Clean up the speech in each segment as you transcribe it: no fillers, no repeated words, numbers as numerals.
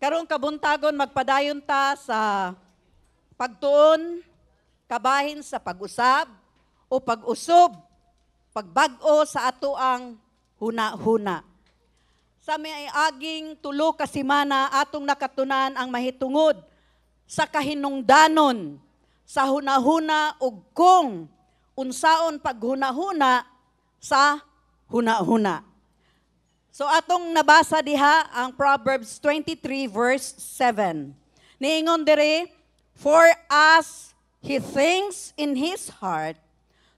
Karong kabuntagon magpadayon ta sa pagtuon, kabahin sa pag-usab o pag-usob, pagbag-o sa ato ang huna-huna. Sa may aging tulo ka semana atong nakatunan ang mahitungod sa kahinungdanon sa huna-huna ug kung unsaon paghuna-huna sa huna-huna. So atong nabasa diha ang Proverbs 23 verse 7. Niingon diri, for as he thinks in his heart,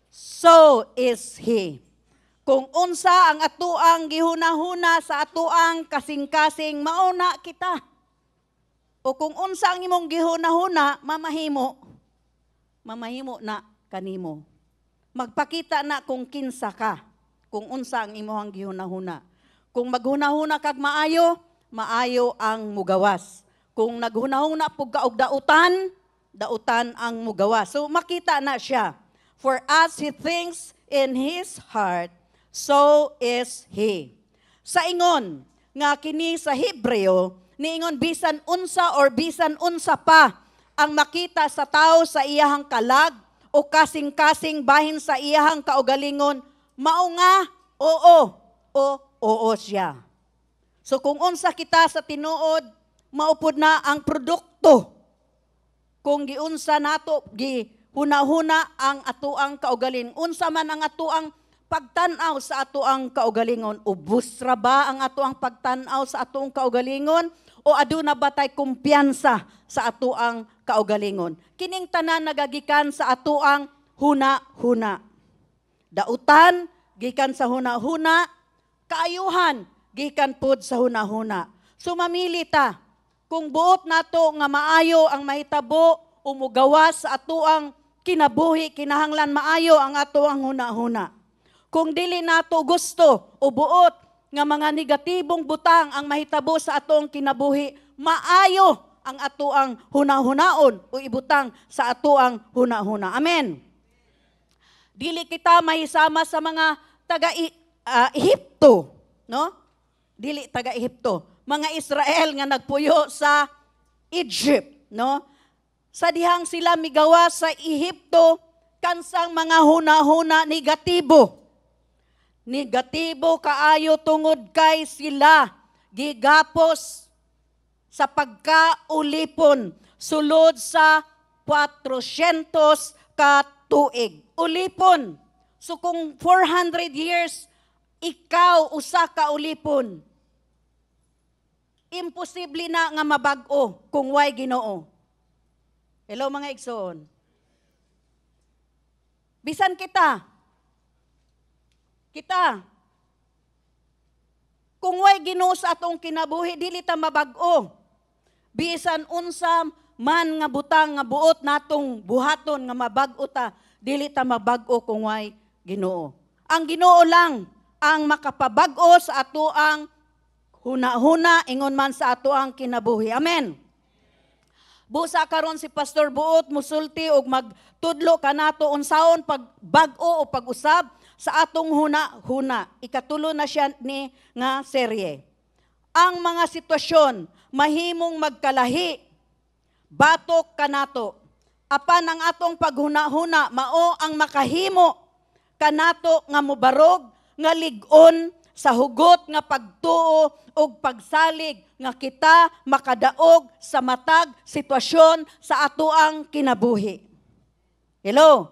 so is he. Kung unsa ang atuang gihuna-huna sa atuang kasing-kasing, mauna kita. O kung unsa ang imong gihuna-huna, mamahimo na kanimo. Magpakita na kung kinsa ka, kung unsa ang imong gihuna-huna. Kung maghuna-huna kag maayo, maayo ang mugawas. Kung naghuna-huna pug ka og dautan, dautan ang mugawas. So makita na siya. For as he thinks in his heart, so is he. Sa ingon nga kini sa Hebreo, niingon bisan unsa or bisan unsa pa ang makita sa tao sa iyahang kalag o kasing-kasing bahin sa iyahang kaugalingon, mao nga oo o oo siya. So kung unsa kita sa tinuod, maupod na ang produkto. Kung giunsa nato gihuna-huna ang atuang kaugalingon, unsa man ang atuang pagtan-aw sa atuang kaugalingon, ubos ra ba ang atuang pagtan-aw sa atuang kaugalingon o aduna ba tay kumpiyansa sa atuang kaugalingon? Kining tanan nagagikan sa atuang huna-huna. Dautan gikan sa huna-huna, kaayuhan gikan pod sa huna-huna. So mamili ta kung buot nato nga maayo ang mahitabo o mugawas sa atuang kinabuhi, kinahanglan maayo ang atuang huna-huna. Kung dili nato gusto o buot nga mga negatibong butang ang mahitabo sa atong kinabuhi, maayo ang atuang huna-hunaon o ibutang sa atuang huna-huna. Amen. Dili kita mahisama sa mga taga-Ehipto, no? Dili taga-Ehipto, mga Israel nga nagpuyo sa Egypt, no? Sa dihang sila migawa sa Ehipto, kansang mga huna-huna negatibo. Negatibo kaayo tungod kay sila gigapos sa pagkaulipon sulod sa 400 ka tuig. Ulipon. So kung 400 years ikaw usa ka ulipon, imposible na nga mabag-o kung way Ginoo. Hello mga igsoon. Bisan kita, kung way Ginoo sa atong kinabuhi, dili ta mabag-o. Bisan unsa man nga butang nga buot natong buhaton nga mabag-o ta, dili ta mabag-o kung way Ginoo. Ang Ginoo lang ang makapabag-o sa atoang huna-huna, ingon man sa atoang kinabuhi. Amen. Busa karon si Pastor Buot musulti og magtudlo kanato unsaon pagbag-o o pag-usab sa atong huna-huna. Ikatulo na siya ni nga serye. Ang mga sitwasyon mahimong magkalahi, batok kanato. Apan ang atong paghuna-huna mao ang makahimo kanato nga mobarog nga lig-on sa hugot nga pagtuo ug pagsalig nga kita makadaog sa matag sitwasyon sa atoang kinabuhi. Hello?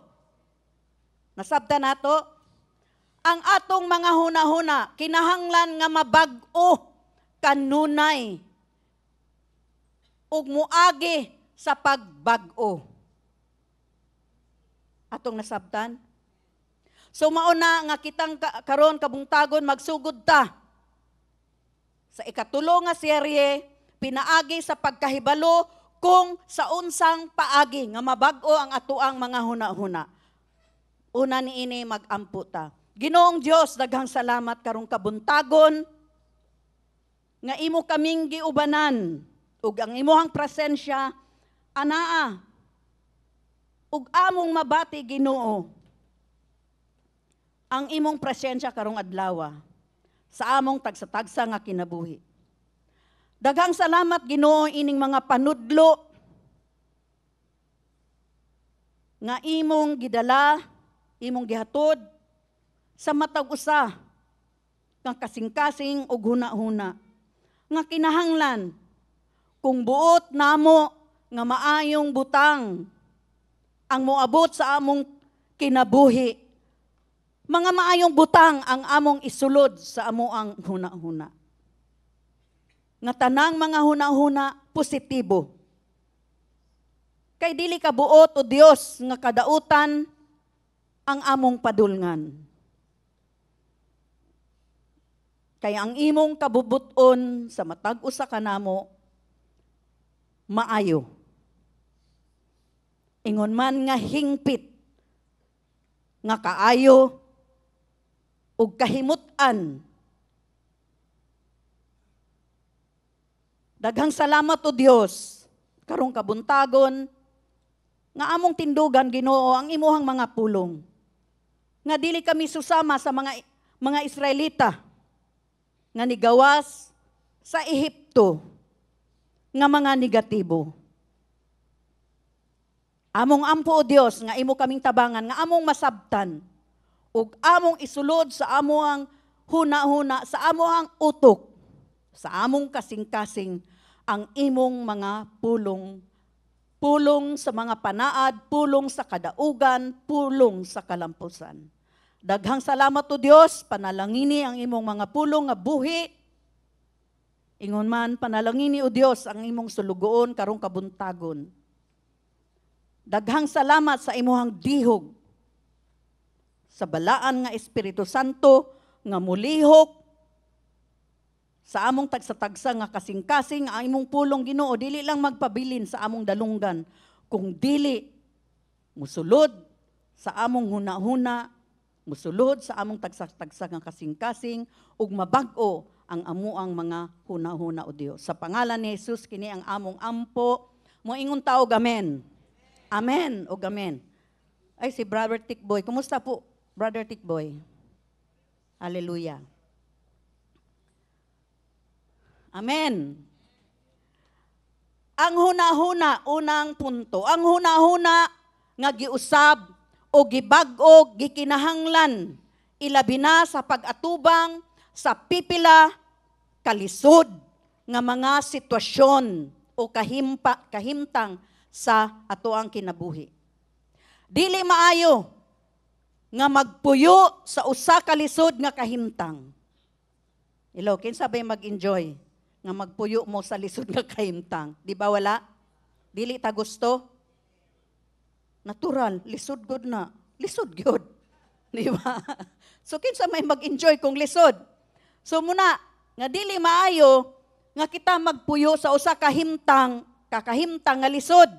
Nasabta nato? Ang atong mga huna-huna, kinahanglan nga mabag-o kanunay ug muagi sa pagbag-o. Atong nasabtan? So mauna nga kitang karon kabungtagon magsugod ta sa ikatulo nga serye, pinaagi sa pagkahibalo kung sa unsang paagi nga mabag-o ang atuang mga huna-huna. Una niini mag-ampo ta. Ginoong Dios, daghang salamat karong kabuntagon nga imo kaming giubanan ug ang imong presensya anaa ug among mabati Ginoo ang imong presensya karong adlaw sa among tagsa-tagsa nga kinabuhi. Daghang salamat Ginoo ining mga panudlo nga imong gidala, imong gihatod sa matag usa nga kasing-kasing ug huna-huna nga kinahanglan kung buot namo nga maayong butang ang moabot sa among kinabuhi. Mga maayong butang ang among isulod sa amoang huna-huna. Nga tanang mga huna-huna positibo. Kay dili ka buot o Dios nga kadautan ang among padulngan. Kaya ang imong kabubuton sa matag usa kanamo maayo. Ingon man nga hingpit nga kaayo ug kahimutan. Daghang salamat o Dios karong kabuntagon nga among tindugan Ginoo ang imuhang mga pulong. Nga dili kami susama sa mga Israelita nga nigawas sa Ehipto nga mga negatibo. Among ampo o Dios nga imo kaming tabangan nga among masabtan ug among isulod sa amoang huna-huna sa amoang utok sa among kasing-kasing ang imong mga pulong. Pulong sa mga panaad, pulong sa kadaugan, pulong sa kalampusan. Daghang salamat o Dios, panalangini ang imong mga pulong nga buhi. Ingon man, panalangini o Dios ang imong sulugoon karong kabuntagon. Daghang salamat sa imuhang dihog sa balaan nga Espiritu Santo nga mulihok sa among tagsa-tagsa nga kasing-kasing ang imong pulong Ginoo dili lang magpabilin sa among dalunggan kung dili musulod sa among huna-huna, musulod sa among tagsa-tagsa nga kasing-kasing ug mabag-o ang amuang mga huna-huna o Dios. Sa pangalan ni Jesus kini ang among ampo. Moingon taog amen. Amen o amen. Ay si Brother Tikboy. Kumusta po, Brother Tikboy? Hallelujah. Amen. Ang huna-huna, unang punto. Ang huna-huna nga giusab o gibag-o, gikinahanglan, ilabi na sa pag-atubang, sa pipila, kalisod, nga mga sitwasyon o kahimtang sa atoang kinabuhi. Dili maayo nga magpuyo sa usa ka lisod nga kahimtang. Hello, kinsa bay mag-enjoy nga magpuyo mo sa lisod nga kahimtang? Di ba wala? Dili ta gusto? Natural, lisod good na. Lisod good. Di ba? So kinsa may mag-enjoy kung lisod? So muna, nga dili maayo nga kita magpuyo sa usa ka kakahimtang nga lisod.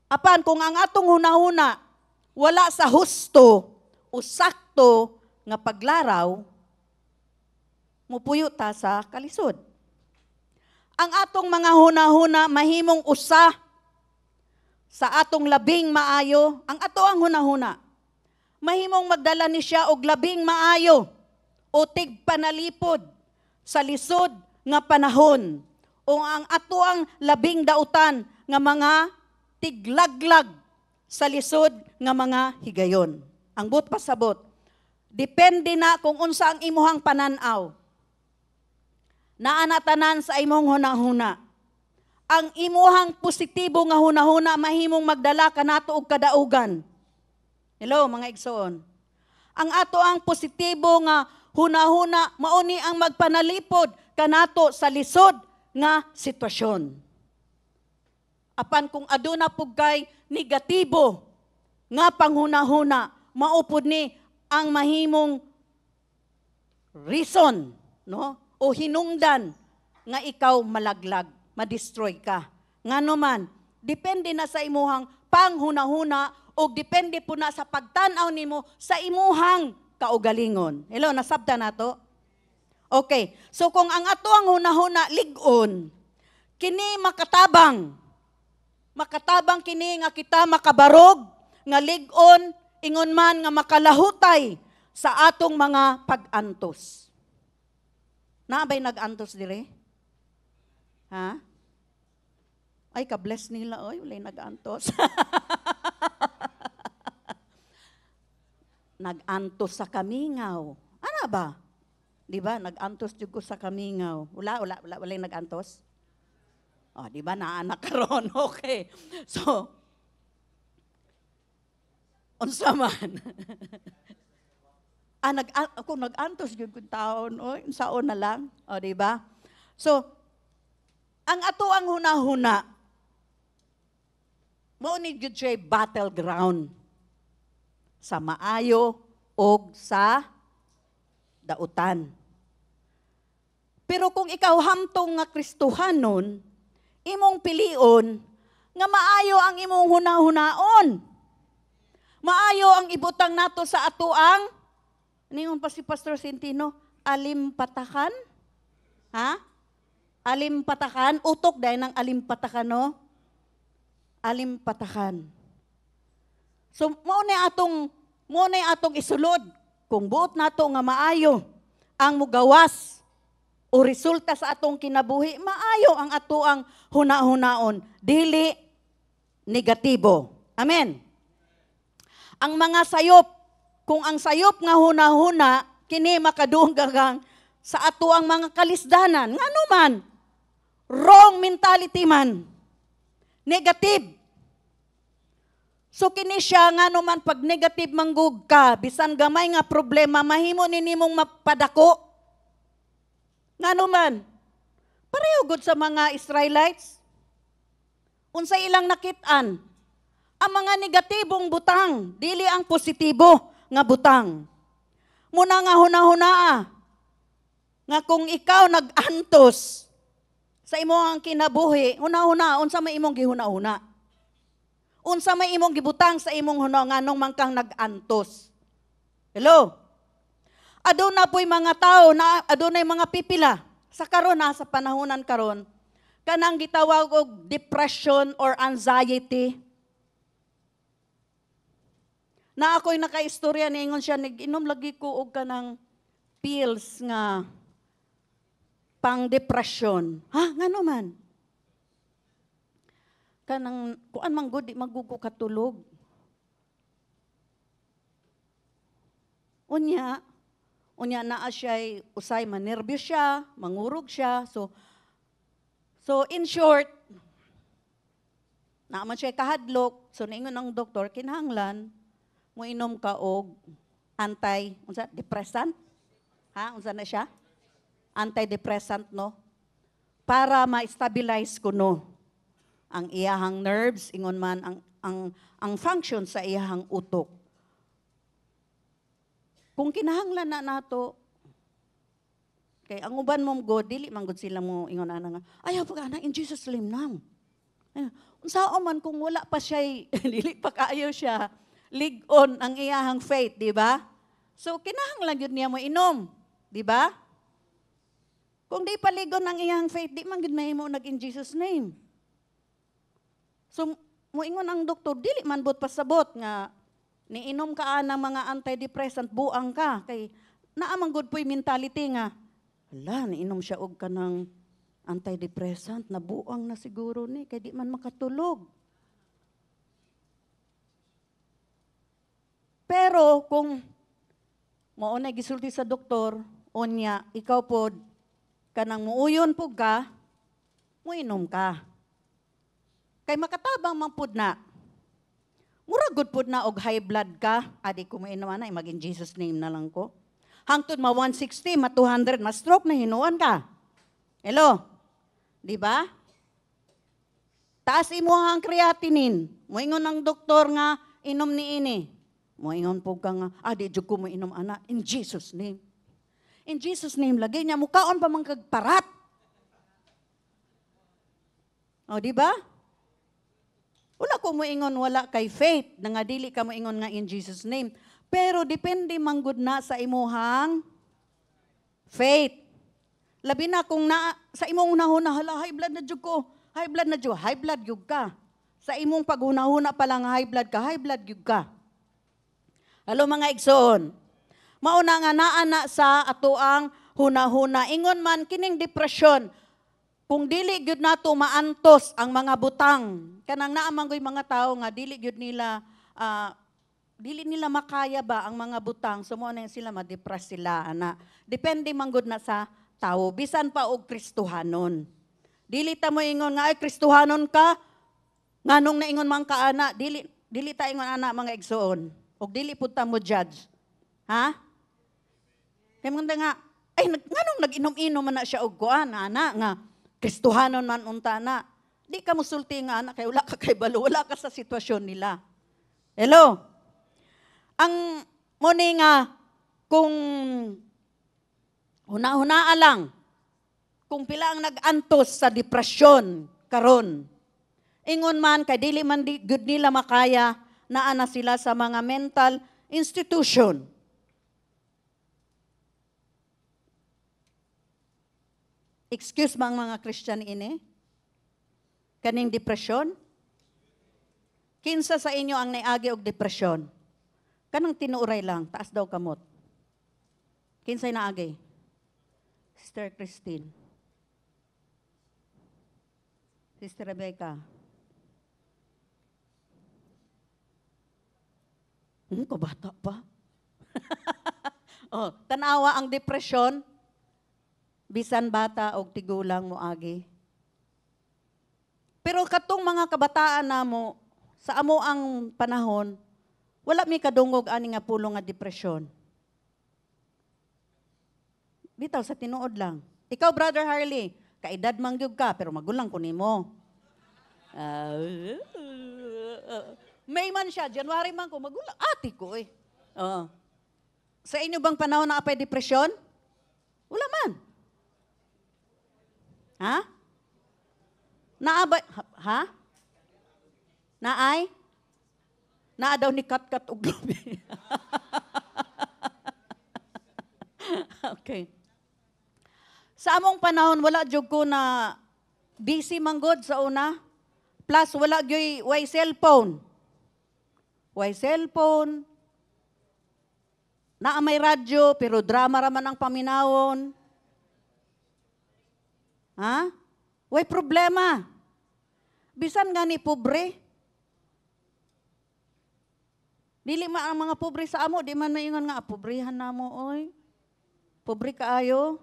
Apan kung ang atong hunahuna wala sa husto o sakto nga paglaraw, mupuyo ta sa kalisod. Ang atong mga hunahuna mahimong usa sa atong labing maayo, ang ato ang hunahuna, mahimong magdala ni siya og labing maayo o tigpanalipod sa lisod nga panahon o ang ato ang labing dautan nga mga tiglaglag sa lisod nga mga higayon. Ang but pasabot, depende na kung unsa ang imuhang pananaw. Naanatanan sa imong hunahuna. Ang imuhang positibo nga hunahuna mahimong magdala kanato og kadaugan. Hello mga igsoon. Ang ato ang positibo nga hunahuna mauni ang magpanalipod kanato sa lisod nga sitwasyon. Apan kung aduna pugkay negatibo nga panghunahuna, maupod ni ang mahimong reason, no? O hinungdan nga ikaw malaglag, madestroy ka. Ngano man, depende na sa imuhang panghunahuna o depende po na sa pagtanaw nimo sa imuhang kaugalingon. Hello, nasabta na to? Okay, so kung ang ato ang hunahuna lig-on, kini makatabang kini nga kita makabarog, nga lig-on, ingon man nga makalahutay sa atong mga pag-antos. Naabay nag-antos dire? Ha? Ay, ka-bless nila. Oy, walay nag-antos. Nag-antos sa kamingaw. Ano ba? Di ba? Nag-antos jud ko sa kamingaw. Walay nag-antos. Oh, di ba? Naanak karon. Okay. So, unsa man. Ako nag-antos jud kun taon. Oy, unsaon na lang. O, di ba? So, ang ato ang hunahuna, mao ni jud siya battleground sa maayo o sa dautan. Pero kung ikaw hamtong nga Kristohanon, imong pilion nga maayo ang imong hunahunaon. Maayo ang ibutang nato sa atoang ningon pa si Pastor Centino, alimpatakan? Ha? Alimpatakan, utok dahil ng alimpatakan, no? Alimpatakan. So, mo na atong isulod kung buot nato nga maayo ang mugawas o resulta sa atong kinabuhi, maayo ang ato ang huna-hunaon, dili negatibo. Amen. Ang mga sayop, kung ang sayop nga huna-huna, kini makadunggagang sa ato ang mga kalisdanan, ngano man, wrong mentality man, negative. So kini siya nga naman pag negative manggug ka, bisan gamay nga problema, mahimo ninimong mapadako. Nga naman, pareho gud sa mga Israelites. Unsa ilang nakitaan, ang mga negatibong butang, dili ang positibo nga butang. Muna nga hunahunaa, nga kung ikaw nag-antos sa imong kinabuhi, hunahuna, unsa may imong gihuna-una. Unsa may imong gibutang sa imong hunaw nganong mangkang nag-antos. Hello? Aduna po'y mga tao na adunay mga pipila sa karon sa panahonan karon kanang gitawag og depression or anxiety. Na ako'y nakaistorya ningon siya nag-inom lagi ko og kanang pills nga pang depression. Ha, ngano man? Kanang kuan man gud di magugo katulog. Unya naa siya usay manervyos siya, mangurog siya. So in short, naaman siya kahadlok. So niingon ang doktor, kinahanglan mo inom ka og antidepressant. Ha, unsa na siya? Antidepressant, no? Para ma-stabilize kuno ang iyahang nerves, ingon man ang function sa iyahang utok. Kung kinahanglan na nato, kay ang uban mong God, dili man gud sila mo ingon ana nga, ayaw pag ana in Jesus name nang. Unsao man kung wala pa siya, dili pa kaayo siya, ligon ang iyahang faith, di ba? So kinahanglan gyud niya mo inom, di ba? Kung di paligon ang iyahang faith, di man gyud mahimo nag in Jesus name. So, muingon ang doktor, dili man bot pasabot nga niinom ka ng mga antidepressant, buang ka. Kay naamang good po'y mentality nga, hala, niinom siya og ka ng antidepressant, nabuang na siguro ni, kay di man makatulog. Pero kung maunay gisulti sa doktor, unya, ikaw pod, kanang muuyon po ka, muinom ka. Kay makatabang man pud na. Mura good pud na og high blood ka. Adi ko mainom na mag in Jesus name na lang ko. Hangtod ma 160, ma 200, ma stroke na hinuon ka. Hello. Di ba? Taas imo ang creatinine. Moingon ang doktor nga inom ni ini. Moingon po ka nga, adi jud ko mo inom ana in Jesus name. In Jesus name lagi niya mukaon pa man kag parat. O di ba? Wala ko moingon wala kay faith, na nga dili ka moingon nga in Jesus name. Pero depende manggod na sa imuhang faith. Labi na kung na sa imong unahuna, hala, high blood na jud ko. High blood na jud, high blood jud ka. Sa imong paghunahuna pa lang high blood jud ka. Halo mga igsoon. Mauna nga naana sa atoang hunahuna. Ingon man kining depression. kung dili gyud nato maantos ang mga butang, kanang naamanggoy mga tao nga dili gyud nila dili nila makaya ba ang mga butang, sumo na sila ma-depress sila ana. Depende man gud na sa tao, bisan pa og Kristohanon. Dili ta mo ingon nga ay Kristohanon ka, nganong naingon man ka ana, dili ta ingon ana mga igsoon. Og dili pud ta mo judge. Ha? Kay mga nga ay nganong nag-inom-inom man na siya og kuan ana nga Kristohanon man unta na. Di ka musulti nga ana kay wala ka kay balo, wala ka sa sitwasyon nila. Hello. Ang mo ni nga kung huna-hunaa lang kung pila ang nag-antos sa depresyon karon. Ingon man kay dili man good nila makaya naa na sila sa mga mental institution. Excuse ba ang mga Christian ini? Kaning depresyon? Kinsa sa inyo ang naiagi og depresyon? Kanang tinuuray lang, taas daw kamot. Kinsay naagi? Sister Christine. Sister Rebecca. Kabata pa. Oh, tanawa ang depresyon, bisan bata og tigulang mo agi. Pero katong mga kabataan namo sa amo ang panahon, wala mi kadungog ani nga pulong nga depresyon. Bitaw sa tinuod lang. Ikaw, Brother Harley, kaedad mangyug ka pero magulang ko nimo. May man siya, January man ko magulang. Ati ko eh. Sa inyo bang panahon na apay depresyon? Wala man. Ha? Naabay, ha? Naay? Naa daw ni kat-kat og lubi. Okay. Sa among panahon, wala jud ko na busy manggod sa una. Plus, wala gyoy way cellphone. Way cellphone. Naa may radyo, pero drama raman ang paminawon. Ha? Way problema. Bisan nga ni pobre. Dili man ang mga pobre sa amo, di man maingon nga, pobrehan na mo, oy. Pobre kaayo.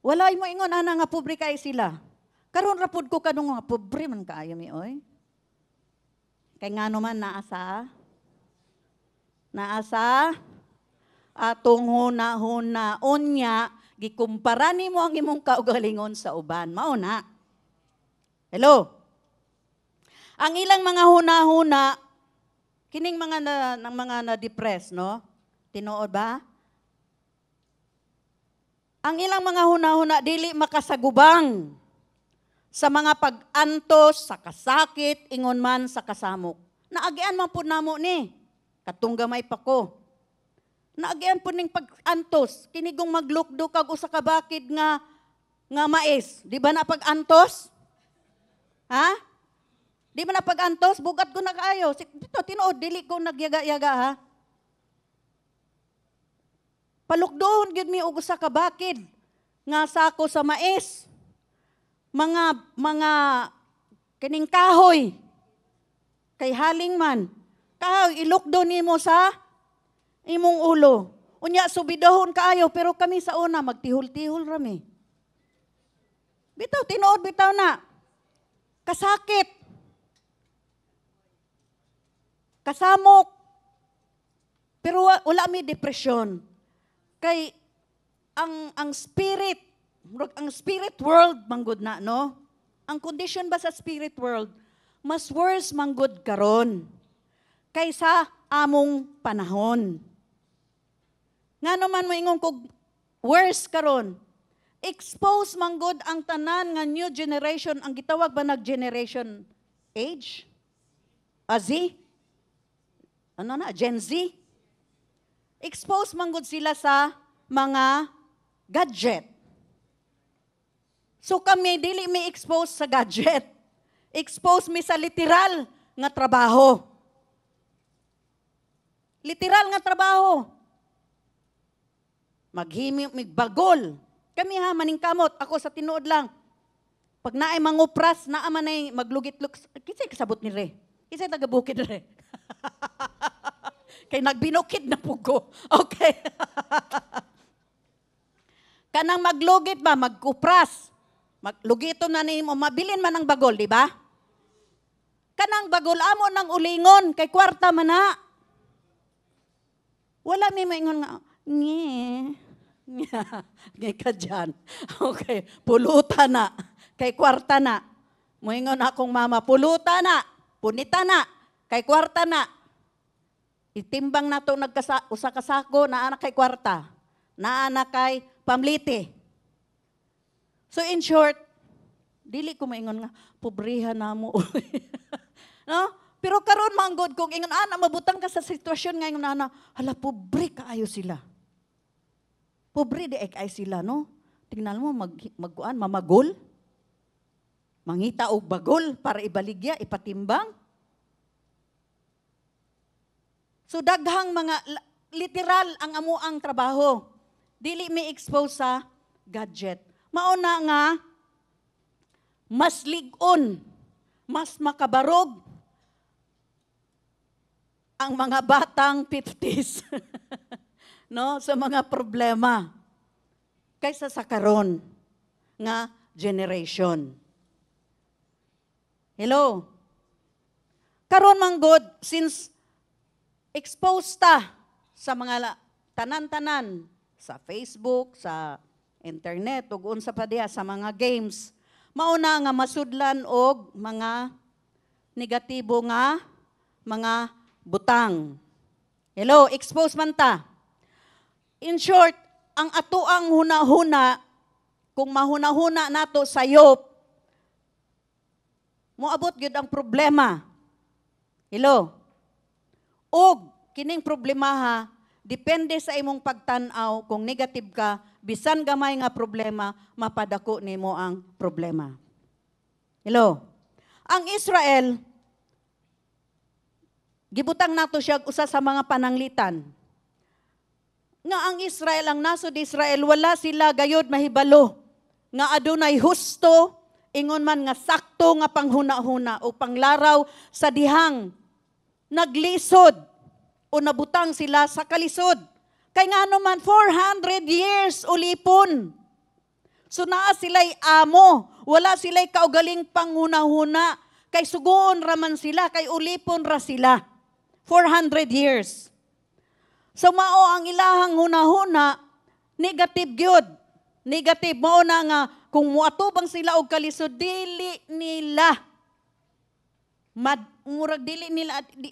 Walay mo ingon, ana nga pobre kaay sila. Karon rapod ko kanong nga, pobre man kaayo mi, oy. Kay nga naman naasa atong huna-huna unya gikumpara nimo ang imong kaugalingon sa uban. Mao na. Hello. Ang ilang mga huna-huna kining mga na-depress, no? Tinuod ba? Ang ilang mga huna-huna dili makasagubang sa mga pag-antos, sa kasakit, ingon man sa kasamok. Naagian man po namo ni, katong gamay pa ko. Naagian po ning pag-antos, kinigong maglukdo kag usa ka bakid nga mais. Di ba na pag-antos? Ha? Di ba na pag-antos? Bugat ko na kaayo. Dito, tinuod, dili ko nagyaga-yaga ha. Palukdoon gyud mi og usa ka bakid nga sako sa mais. Mga kining kahoy. Kay haling man. Kahoy ilukdo nimo sa imong ulo. Unya subidahon kaayo pero kami sa una magtihol-tihol rami. Bitaw tinuod bitaw na. Kasakit. Kasamok. Pero wala mi depresyon. Kay ang spirit world manggod na, no? Ang condition ba sa spirit world mas worse manggod karon kaysa among panahon. Ngano man moingon kog worse karon, expose manggod ang tanan nga new generation, ang gitawag ba nag generation age? Z? Ano na? Gen Z? Expose manggod sila sa mga gadget. So kami, dili mi expose sa gadget. Expose mi sa literal nga trabaho. Literal nga trabaho. Maghimi, migbagol. Kami ha, maningkamot. Ako sa tinuod lang. Pag naay mangupras, naaman ay maglugit-luk. Kisay kasabot ni Re. Kisay tagabukid Re. Kay nagbinukid na pugo. Okay. Kanang maglugit ba, magkupras. Maglugitom na nimo, mabilin man ang bagol, di ba? Kanang bagol amo ng ulingon, kay kwarta man na. Wala may maingon nga, Ngay ka dyan. Okay, pulutan na. Kay kwarta na. Moingon akong mama, pulutan na. Punita na. Kay kwarta na. Itimbang na ito usa kasako na anak kay kwarta. Na anak kay pamliti. So in short, dili ko maingon nga, pobriha na mo. No? Pero karon manggod kung ingon, mabutang ka sa sitwasyon nga ingon ana, hala, pobre kaayo sila. Pobre di ay sila, no? Tingnan mo, mamagol. Mangita og bagol para ibaligya, ipatimbang. So daghang mga, literal ang amuang trabaho. Dili may expose sa gadget. Mauna nga, mas ligon, mas makabarog ang mga batang 50s. No, sa mga problema kaysa sa karon nga generation. Hello. Karon man God, since exposed ta sa mga tanan-tanan sa Facebook, sa internet ug unsa pa diha sa mga games, mauna nga masudlan og mga negatibo nga mga butang. Hello, exposed man ta. In short, ang atoang huna-huna, kung mahuna-huna nato sayop, moabot gyud ang problema. Hello? Og kining problema ha, depende sa imong pagtan-aw kung negative ka, bisan gamay nga problema, mapadako nimo ang problema. Hello? Ang Israel, gibutang nato siya usa sa mga pananglitan. Nga ang Israel, ang nasod Israel, wala sila gayod mahibalo. Nga adunay husto, ingon man nga sakto nga panghuna-huna o panglaraw sa dihang. Naglisod o nabutang sila sa kalisod. Kay nga naman 400 years ulipon. So naa sila'y amo, wala sila'y kaugaling panghuna-huna. Kay sugoon raman sila, kay ulipon ra sila. 400 years. So mao ang ilahang huna-huna, negative gyud. Negative mao na nga kung muatubang sila og kalisod, dili nila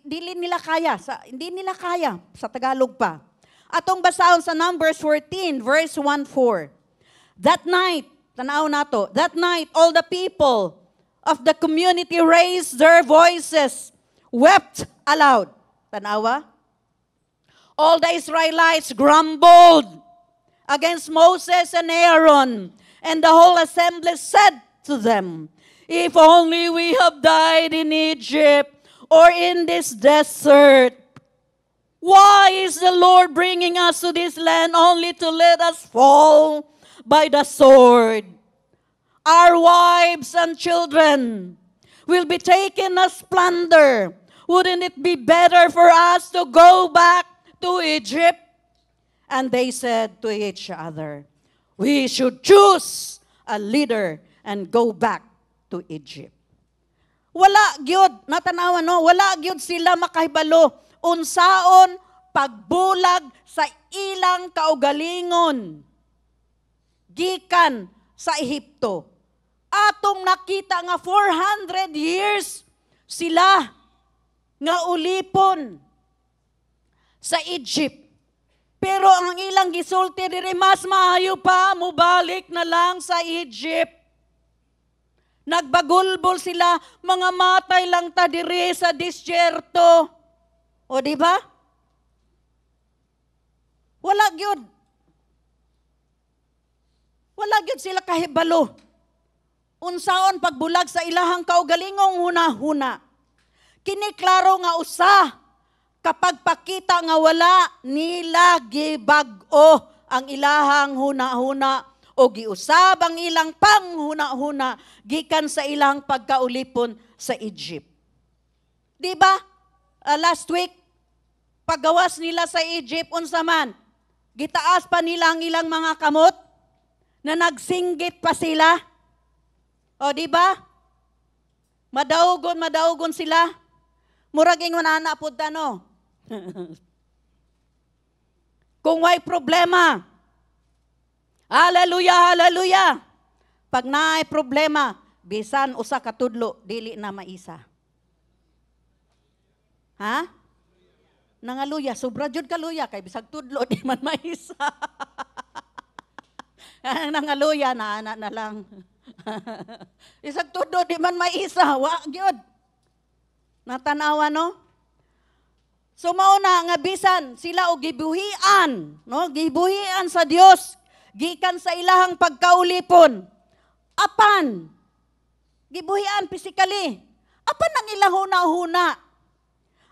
dili nila kaya hindi nila kaya sa Tagalog pa. Atong basahon sa Numbers 14 verse 1-4. That night, tanaw nato, that night all the people of the community raised their voices, wept aloud. Tanawa? All the Israelites grumbled against Moses and Aaron, and the whole assembly said to them, if only we have died in Egypt or in this desert. Why is the Lord bringing us to this land only to let us fall by the sword? Our wives and children will be taken as plunder. Wouldn't it be better for us to go back to Egypt? And they said to each other, we should choose a leader and go back to Egypt. Wala gyud, natanawan no, wala gyud sila makahibalo unsaon pagbulag sa ilang kaugalingon gikan sa Ehipto. Atong nakita nga 400 years sila nga ulipon sa Egypt. Pero ang ilang gisulti diri mas maayo pa mubalik na lang sa Egypt. Nagbagulbol sila, mga matay lang ta diri sa disyerto. O di ba? Wala gyud. Wala gyud sila kahibalo. Unsaon pagbulag sa ilahang kaugalingong huna-huna. Kini klaro nga usa kapag pakita nga wala nila gibag-o ang ilahang huna-huna o giusab ang ilang panghuna-huna gikan sa ilang pagkaulipon sa Egypt. Di ba? Last week, paggawas nila sa Egypt, unsa man, gitaas pa nila ang ilang mga kamot na nagsinggit pa sila. O di ba? Madaugon sila. Murag ingon ana pud no. Kung may problema, hallelujah, hallelujah. Pag naay problema, bisan usa ka tudlo, dili na maisa. Ha? Nangaluya, sobra jud ka luya, kay bisag tudlo, di man maisa. Nangaluya, na ana na lang. Bisag tudlo, di man maisa, wa gyud. Natanawa, no? So mauna nga bisan sila og gibuhian, no? Gibuhian sa Dios gikan sa ilahang pagkaulipon. Apan gibuhian physically. Apan ang ilang huna-huna.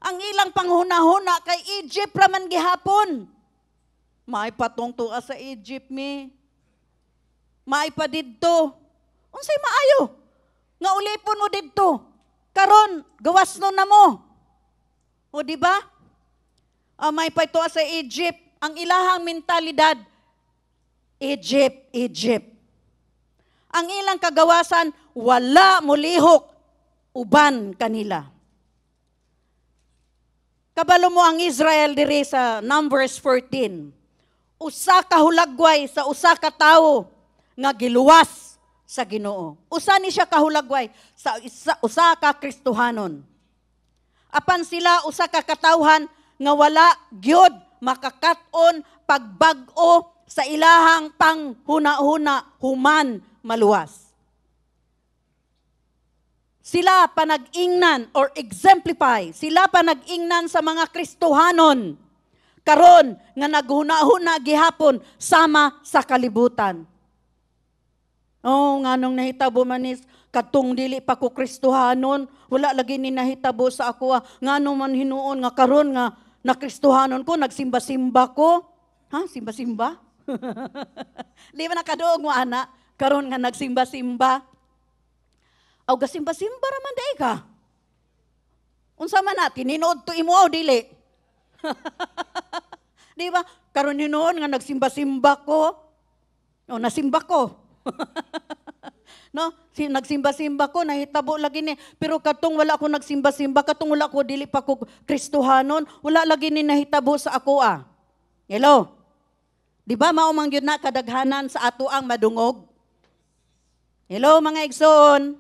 Ang ilang panghuna-huna kay Egypt raman gihapon. May patong tuwa sa Egypt mi. May pa didto. Unsay maayo? Nga ulipon mo didto. Karon gawas no na mo. O di ba? May paito sa Egypt, ang ilahang mentalidad, Egypt, Egypt. Ang ilang kagawasan, wala mulihok, uban kanila. Kabalo mo ang Israel diri sa Numbers 14. Usa ka hulagway sa usa ka tawo nga giluwas sa Ginoo. Usa ni siya kahulagway sa usa ka Kristohanon. Apan sila usa ka katawhan nga wala gyud makakaton pagbag-o sa ilahang panghuna-huna human maluwas. Sila panag-ingnan or exemplify, sila panag-ingnan sa mga Kristohanon karon nga naghuna-huna gihapon sama sa kalibutan. Oh, nganong nahitabo manis katong dili pa ko Kristohanon, wala lagi ni nahitabo sa ako. Nganong man hinuon nga karon nga na Kristohanon ko, nagsimba-simba ko. Ha? Simba-simba? Di ba nakadoog mo, ana? Karon nga nagsimba-simba. Aw, gasimba-simba raman day ka. Unsa man na, tininood to imo o dili? Di ba? Karon hinuon nga nagsimba-simba ko. O, nasimba ko. No, nagsimba-simba ko, nahitabo lagi ni. Pero katong wala ko nagsimba-simba, katong wala ko dili pa ko Kristohanon, wala lagi ni nahitabo sa ako ah. Hello? Di ba maumang yun na kadaghanan sa ato ang madungog? Hello mga igsoon?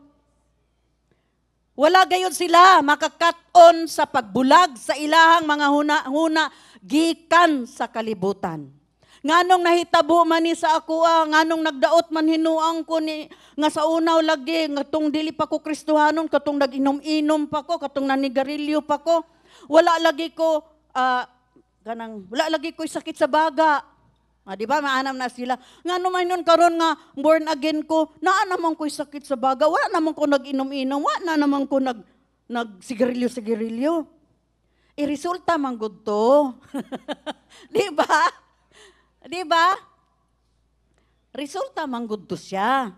Wala gayon sila makakaton sa pagbulag sa ilahang mga huna-huna gikan sa kalibutan. Nganong nahitabo man ni sa ako nganong nagdaot man hinuang ko ni nga sa unaw lagi nga tong dili pa ko Kristohanon, katong nag-inom-inom pa ko, katong nanigarilyo pa ko. Wala lagi ko wala lagi ko sakit sa baga. Di ba maanam na sila. Ngano man nun karon nga born again ko, naa naman ko sakit sa baga, wala naman ko nag-inom-inom, wala naman ko nagsigarilyo-sigarilyo. Resulta man gud to. Di ba? Di ba? Resulta manggod to siya.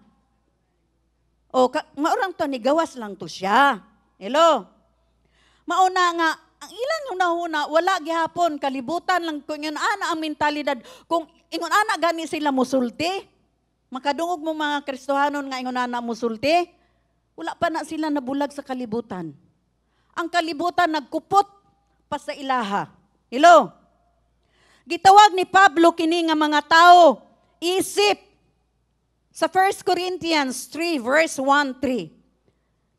O, maurang to, nigawas lang to siya. Hello? Mauna nga, ang ilang yung nahuna, wala gihapon, kalibutan lang kung yun ana ang mentalidad. Kung ingon ana gani sila musulti, makadungog mo mga Kristohanon nga ingon ana musulti, wala pa na sila nabulag sa kalibutan. Ang kalibutan nagkupot pa sa ilaha. Hello? Gitawag ni Pablo kini nga mga tao, isip. Sa 1 Corinthians 3 verse 1-3.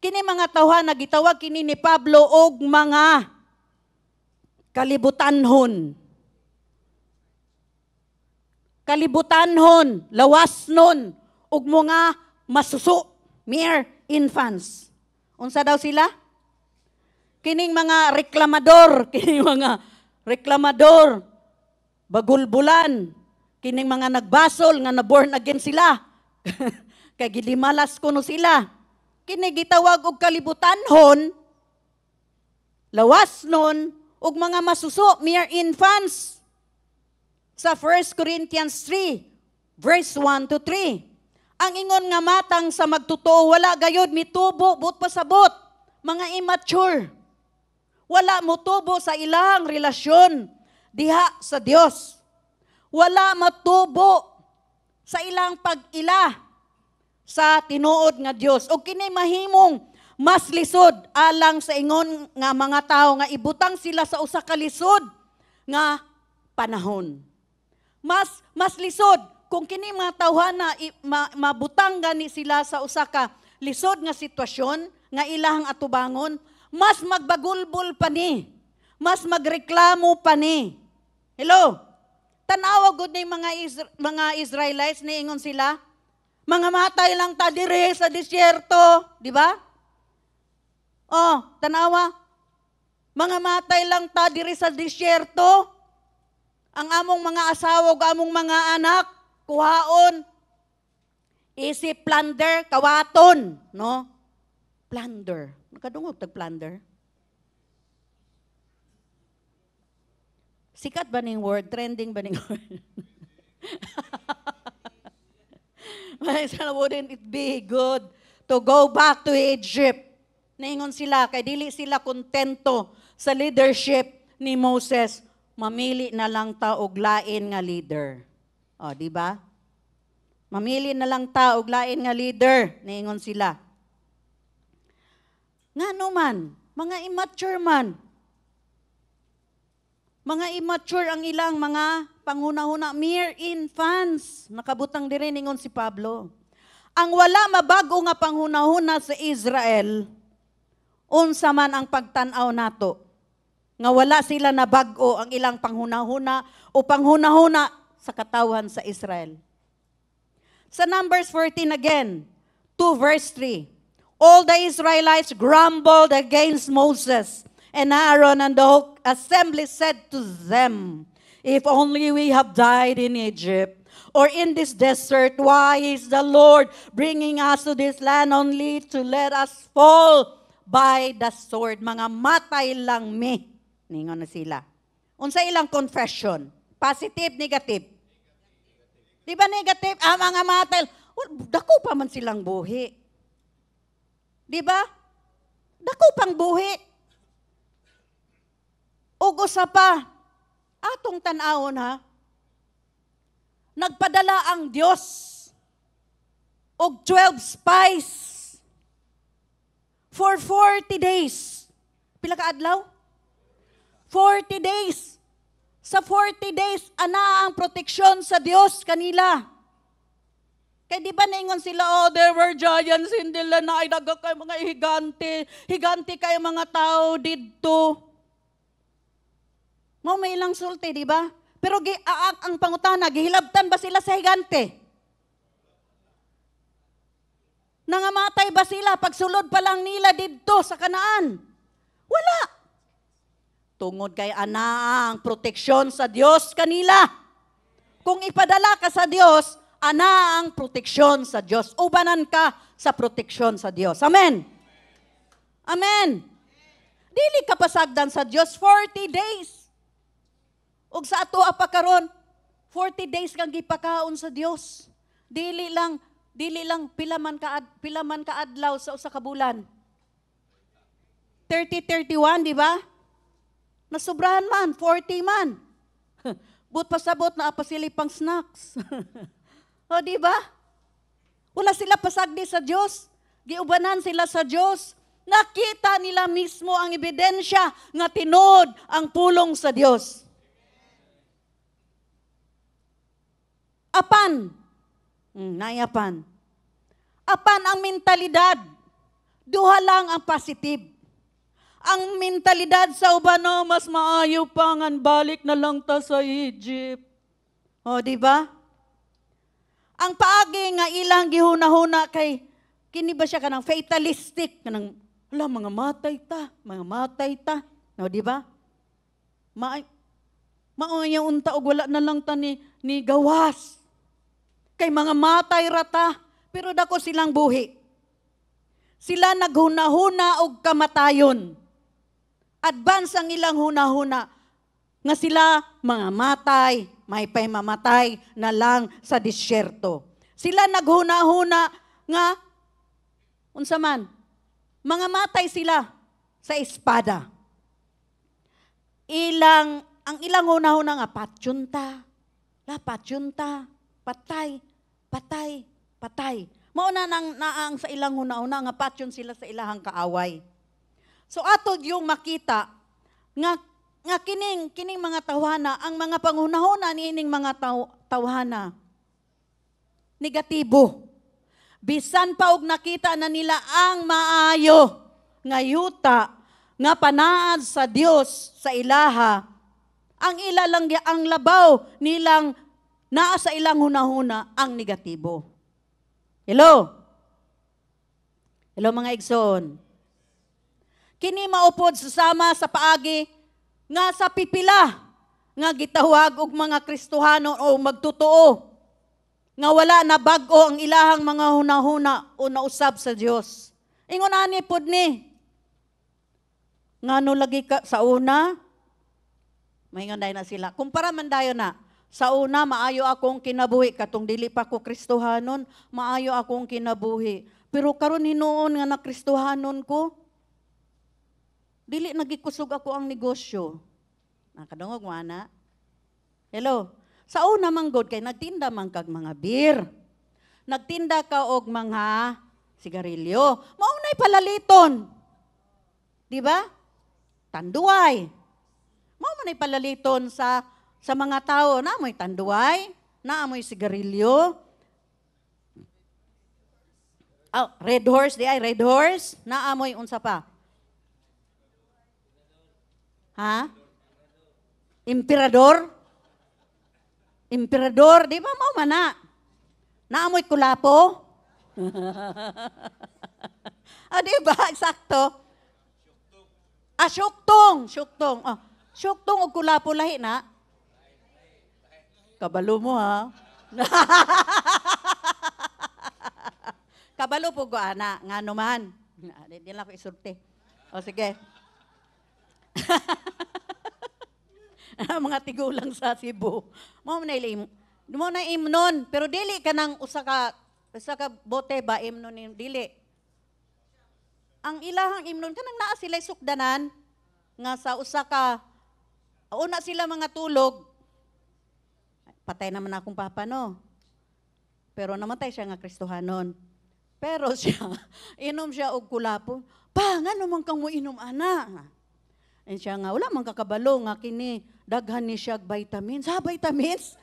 Kini mga tawhan na gitawag kini ni Pablo og mga kalibutanhon. Kalibutanhon, lawasnon, ug mga masuso, mere infants. Unsa daw sila? Kining mga reklamador, bagulbulan, kining mga nagbasol nga na-born again sila. Kay gilimalas kuno sila. Kini gitawag og kalibutanhon, lawasnon, ug mga masuso, mere infants. Sa 1 Corinthians 3, verse 1 to 3. Ang ingon nga matang sa magtotoo, wala gayod mitubo, but pasabot, mga immature. Wala motubo sa ilang relasyon diha sa Dios. Wala matubo sa ilang pag-ila sa tinuod nga Dios. O kini mahimong mas lisod alang sa ingon nga mga tao nga ibutang sila sa usa ka lisod nga panahon. Mas lisod kung kini mga tawhana mabutang gani sila sa usa ka lisod nga sitwasyon nga ilahang atubangon, mas magbagulbol pa ni, mas magreklamo pa ni. Hello? Tanawa gud ni mga Israelites ni ingon sila, mga matay lang ta dire sa disyerto, di ba? Oh, tanawa. Mga matay lang ta dire sa disyerto. Ang among mga asawa ug among mga anak kuhaon. Isip plunder, kawaton, no? Plunder. Nakadungog tag plunder. Sikat ba ning word? Trending ba ning word? Wouldn't it be good to go back to Egypt? Naingon sila, kay dili sila kontento sa leadership ni Moses. Mamili na lang ta og lain nga leader. O, di ba? Mamili na lang ta og lain nga leader. Naingon sila. Ngano man, mga immature man. Mga immature ang ilang mga panghuna-huna, mere infants. Nakabutang dire ningon si Pablo. Ang wala mabago nga panghuna-huna sa Israel, unsa man ang pagtan-aw nato. Nga wala sila na bago ang ilang panghuna-huna o panghuna-huna sa katawan sa Israel. Sa Numbers 14 again, 2 verse 3. All the Israelites grumbled against Moses, and Aaron and the whole assembly said to them, if only we have died in Egypt or in this desert, why is the Lord bringing us to this land only to let us fall by the sword? Mga matay lang mi. Ningon na sila. Unsa ilang confession? Positive, negative? Di ba negative? Mga matay. Dako pa man silang buhi. Di ba? Dako pang buhi. Ug usa pa, atong tan-awon ha, nagpadala ang Dios og 12 spies for 40 days. Pila ka adlaw? 40 days. Sa 40 days, ana ang proteksyon sa Dios kanila. Kaya di ba naingon sila, oh, there were giants, hindi lang na ay daga kayo mga higante. Higante kayo mga tao dito. Mo may ilang sulti, di ba? Pero ang pangutana, gihilabtan ba sila sa higante? Nangamatay ba sila pagsulod pa lang nila dito sa Kanaan? Wala. Tungod kay ana ang proteksyon sa Dios kanila. Kung ipadala ka sa Dios, ana ang proteksyon sa Dios. Ubanan ka sa proteksyon sa Dios. Amen. Amen. Dili ka pasagdan sa Dios 40 days. Ug sa ato pa karon 40 days kang gipakaon sa Dios. Dili lang pila man ka adlaw sa usa ka bulan. 30-31, di ba? Nasubrahan man, 40 man. But pasabot na pa sila pang snacks. O di ba? Wala sila pasagdi sa Dios. Giubanan sila sa Dios. Nakita nila mismo ang ebidensya nga tinod ang pulong sa Dios. Apan, nayapan. Apan ang mentalidad, duha lang ang positive. Ang mentalidad sa uban, no, mas maayo pa ngan balik na lang ta sa Egypt. O, di ba? Ang paagi nga ilang gihuna-huna kay, kini ba siya kanang fatalistic, kanang, wala, mga matay ta. No, di ba? Maonya unta og wala na lang ta ni gawas. Kay mga matay rata, pero dako silang buhi. Sila naghuna-huna og kamatayon. Advance ang ilang huna-huna nga sila mga matay may pay mamatay na lang sa disyerto. Sila naghuna-huna nga, unsa man, mga matay sila sa espada. Ang ilang huna-huna nga, patyunta, patay, patay. Mauna nang naang sa ilang huna-huna nga patyon sila sa ilahang kaaway. So atod yung makita nga kining mga tawhana, ang mga panghunahuna niining mga tawhana negatibo. Bisan pa og nakita na nila ang maayo nga yuta nga panaad sa Dios sa ilaha, ang labaw nilang naa sa ilang hunahuna ang negatibo. Hello? Hello mga igsoon. Kini maupod susama sa paagi nga sa pipila nga gitawag og mga Kristohano o magtutuo nga wala na bag-o ang ilahang mga hunahuna o nausab sa Dios. Ingon ani pod ni ngano lagi ka sa una maingon day na sila. Kumpara man dayon na sa una maayo akong kinabuhi katong dili pa ko Kristohanon, maayo akong kinabuhi. Pero karon hinuon nga na Kristohanon ko, dili nagikusog ako ang negosyo. Nakadungog mo ana. Hello. Sa una manggod kay nagtinda man kag mga beer. Nagtinda ka og mga sigarilyo. Maunay palaliton. Di ba? Tanduay. Maunay palaliton sa mga tao. Naamoy tanduay, naamoy sigarilyo. Oh, red horse, di ay red horse. Naamoy unsa pa? Ha? Emperador, di ba mo mana? Naamoy kulapo? Di ba? Eksakto. Syuktong. Syuktong o kulapo lahi na? Kabalo mo ha? Kabalo po ko ana, nga naman. Di lang ako isurte. O sige. Mga tigulang sa Cebu. Mo na imnon, pero dili ka nang usa ka bote ba imnon dili. Ang ilahang imnon kanang naa sila sukdanan nga sa usa ka una sila mga tulog. Patay naman akong papa no. Pero namatay siya nga Kristohanon. Pero siya inom siya og kulapo. Pa ngano man kang mo inom ana? And siya nga, wala man kakabalo nga kini, daghan ni siya vitamins. Ha, vitamins?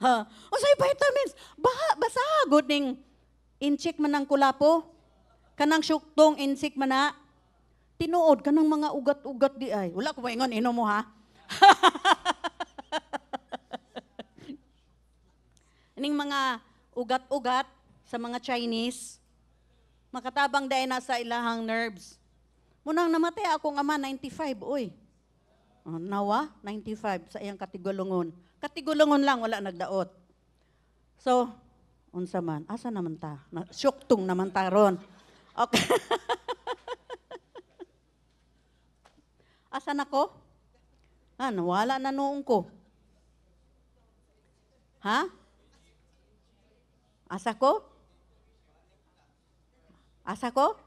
O say vitamins, basagod ning inchik man ng kulapo, kanang syuktong inchik man na, tinuod kanang mga ugat-ugat di ay. Wala ko maingon, inom mo ha? Ning mga ugat-ugat sa mga Chinese, makatabang dahil na sa ilahang nerves. Munang namatay akong ama, 95, oy. Nawa, 95 sa iyang katigulungon. Katigulungon lang, wala nagdaot. So, unsa man, asa naman ta? Syuktong naman ta ron. Okay. Asa na ko? Nawala na noong ko. Ha? Asa ko? Asa ko?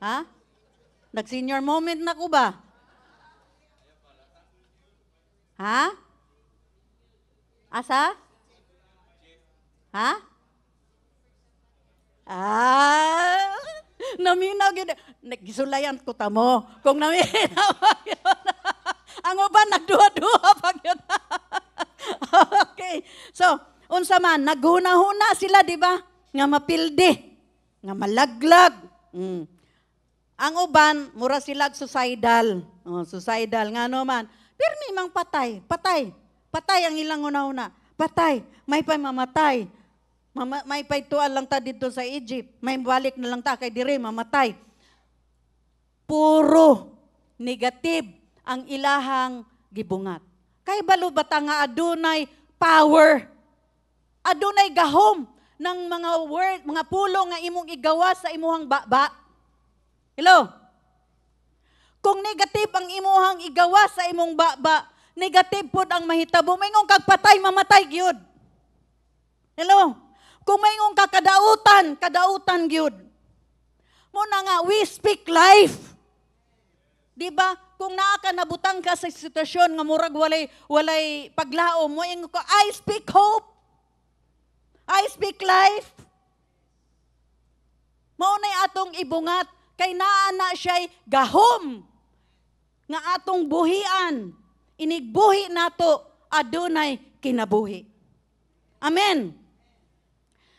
Ha? Nag-senior moment na ko ba? Ha? Asa? Ha? Naminaw gid. Nagisulayan ko ta mo. Kung naminaw yun. Ang uban nagduha-duha pag yun. Okay. So, unsa man, naghuna-huna sila, di ba? Nga mapildi, nga malaglag. Ang uban, mura sila suicidal. Suicidal, nga naman. Pero may mang patay. Patay ang ilang una-una. Patay, may pa'y mamatay. May pa'y tual lang ta dito sa Egypt. May balik na lang ta kay dire, mamatay. Puro negative ang ilahang gibungat. Kay balo bata nga adunay power. Adunay gahom ng mga word, mga pulo nga imong igawa sa imuhang baba. Hello? Kung negative ang imuhang igawa sa imong baba, negative pod ang mahitabo. Mayingon kag patay, mamatay gyud. Hello? Kung mayingon ka kadautan gyud. Muna nga, we speak life. Di ba? Kung naa ka nabutang ka sa sitwasyon nga murag walay paglaom mo, ingon ko, I speak hope. I speak life. Maunay atong ibungat kay naa na siya'y gahom nga atong buhian. Inigbuhi nato adunay kinabuhi. Amen.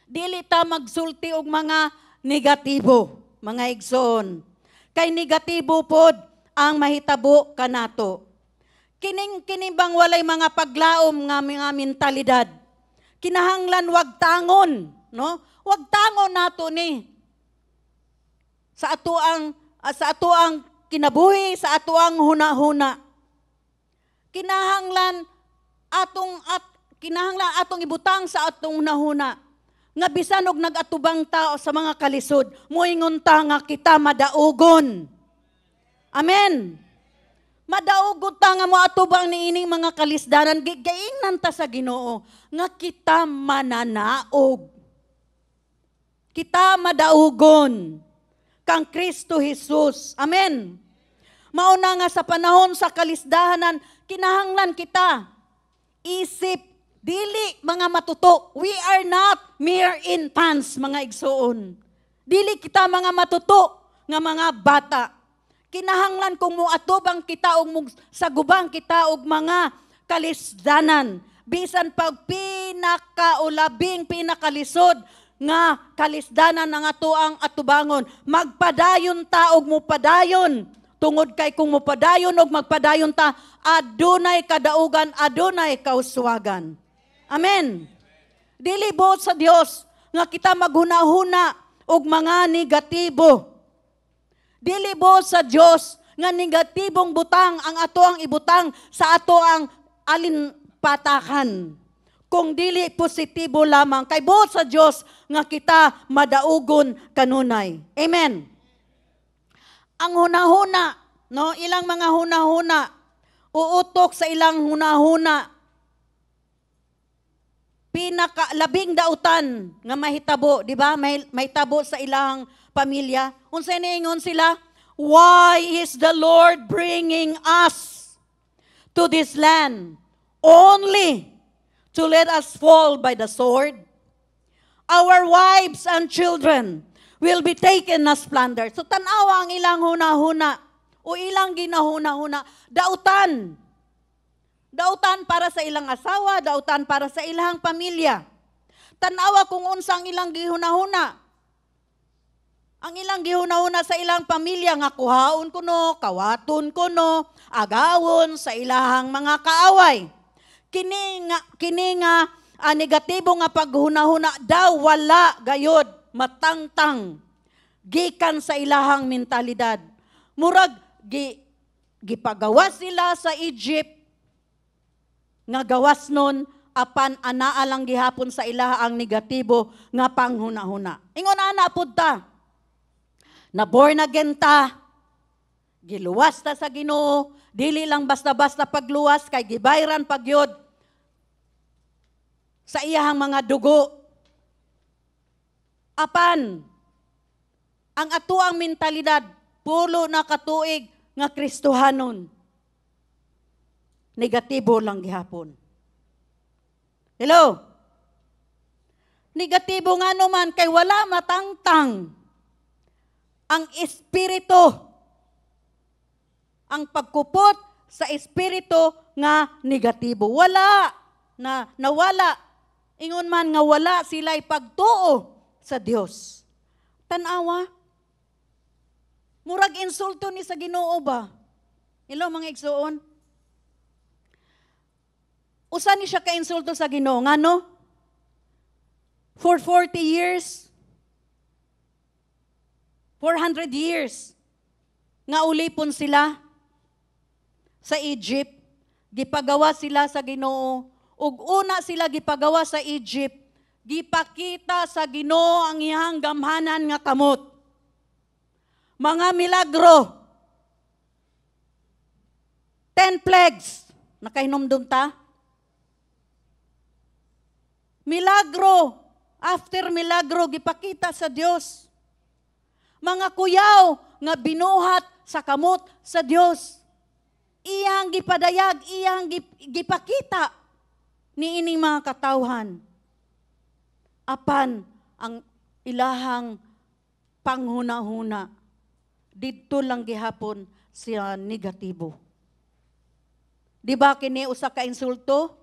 Dili ta magsulti og mga negatibo, mga igsoon. Kay negatibo pod ang mahitabo kanato. Kining bang walay mga paglaom nga mga mentalidad. Kinahanglan wag tangon, no? Wag tangon nato ni sa atoang kinabuhi, sa atoang huna-huna. Kinahanglan atong ibutang sa atong huna-huna. Nga bisan og nagatubang tao sa mga kalisod, moingon ta nga kita madaugon. Amen. Madaugon ta nga moatubang niining mga kalisdanan, giingnan ta sa Ginoo nga kita mananaog. Kita madaugon kang Kristo Jesus. Amen. Mauna nga sa panahon sa kalisdahanan, kinahanglan kita isip dili mga matuto. We are not mere infants, mga igsoon. Dili kita mga matuto nga mga bata. Kinahanglan kung muatubang kita og sagubang kita og mga kalisdanan. Bisan pag pinakalisod nga kalisdanan ang atoang atubangon. Magpadayon ta og mupadayon. Tungod kay kung mupadayon og magpadayon ta, adunay kadaugan, adunay kauswagan. Amen. Dili buot sa Dios nga kita maghuna-huna og mga negatibo. Dili buot sa Dios nga negatibong butang ang atoang ibutang sa atoang alinpatakan. Kung dili positibo lamang kay buot sa Dios nga kita madaugon kanunay. Amen. Ang hunahuna, no, ilang mga hunahuna, uutok sa ilang hunahuna, labing dautan nga mahitabo, di ba? May tabo sa ilang pamilya. Unsay niingon sila? Why is the Lord bringing us to this land only to let us fall by the sword? Our wives and children will be taken as plunder. So tanawa ang ilang hunahuna o ilang ginahuna-huna. Dautan. Dautan para sa ilang asawa, dautan para sa ilang pamilya. Tanawa kung unsang ilang gihunahuna. Ang ilang gihunahuna sa ilang pamilya nga kuhaon kuno, kawaton kuno, agawon sa ilang mga kaaway. Kini nga negatibo nga paghunahuna daw wala gayod matangtang gikan sa ilahang mentalidad. Murag gipagawas sila sa Egypt nga gawas nun apan anaa lang gihapon sa ilaha ang negatibo nga panghunahuna. Ingon ana pud ta. Na born again ta. Giluwas ta sa Ginoo, dili lang basta-basta pagluwas kay gibayran pagyod sa iyahang mga dugo. Apan ang atuang mentalidad pulo na katuig nga Kristohanon. Negatibo lang gihapon. Hello? Negatibo nga naman kay wala matangtang ang espiritu. Ang pagkupot sa espiritu nga negatibo. Wala. Nawala. Ingon man nga wala sila'y pagtuo sa Dios. Tanawa. Murag insulto ni sa Ginoo ba? Hello mga igsoon? Usa ni siya ka-insulto sa Ginoo, ngano? For 40 years, 400 years, nga ulipon sila sa Egypt, gipagawa sila sa Ginoo, ug una sila gipagawa sa Egypt, gipakita sa Ginoo ang iyang gamhanan nga kamot. Mga milagro, 10 plagues. Nakahinomdom ta? Milagro. After milagro, gipakita sa Dios. Mga kuyaw nga binuhat sa kamot sa Dios. Iyang gipadayag, iyang gipakita ni ining mga katawhan. Apan ang ilahang panghuna-huna, dito lang gihapon siya negatibo. Di ba kini usa ka insulto?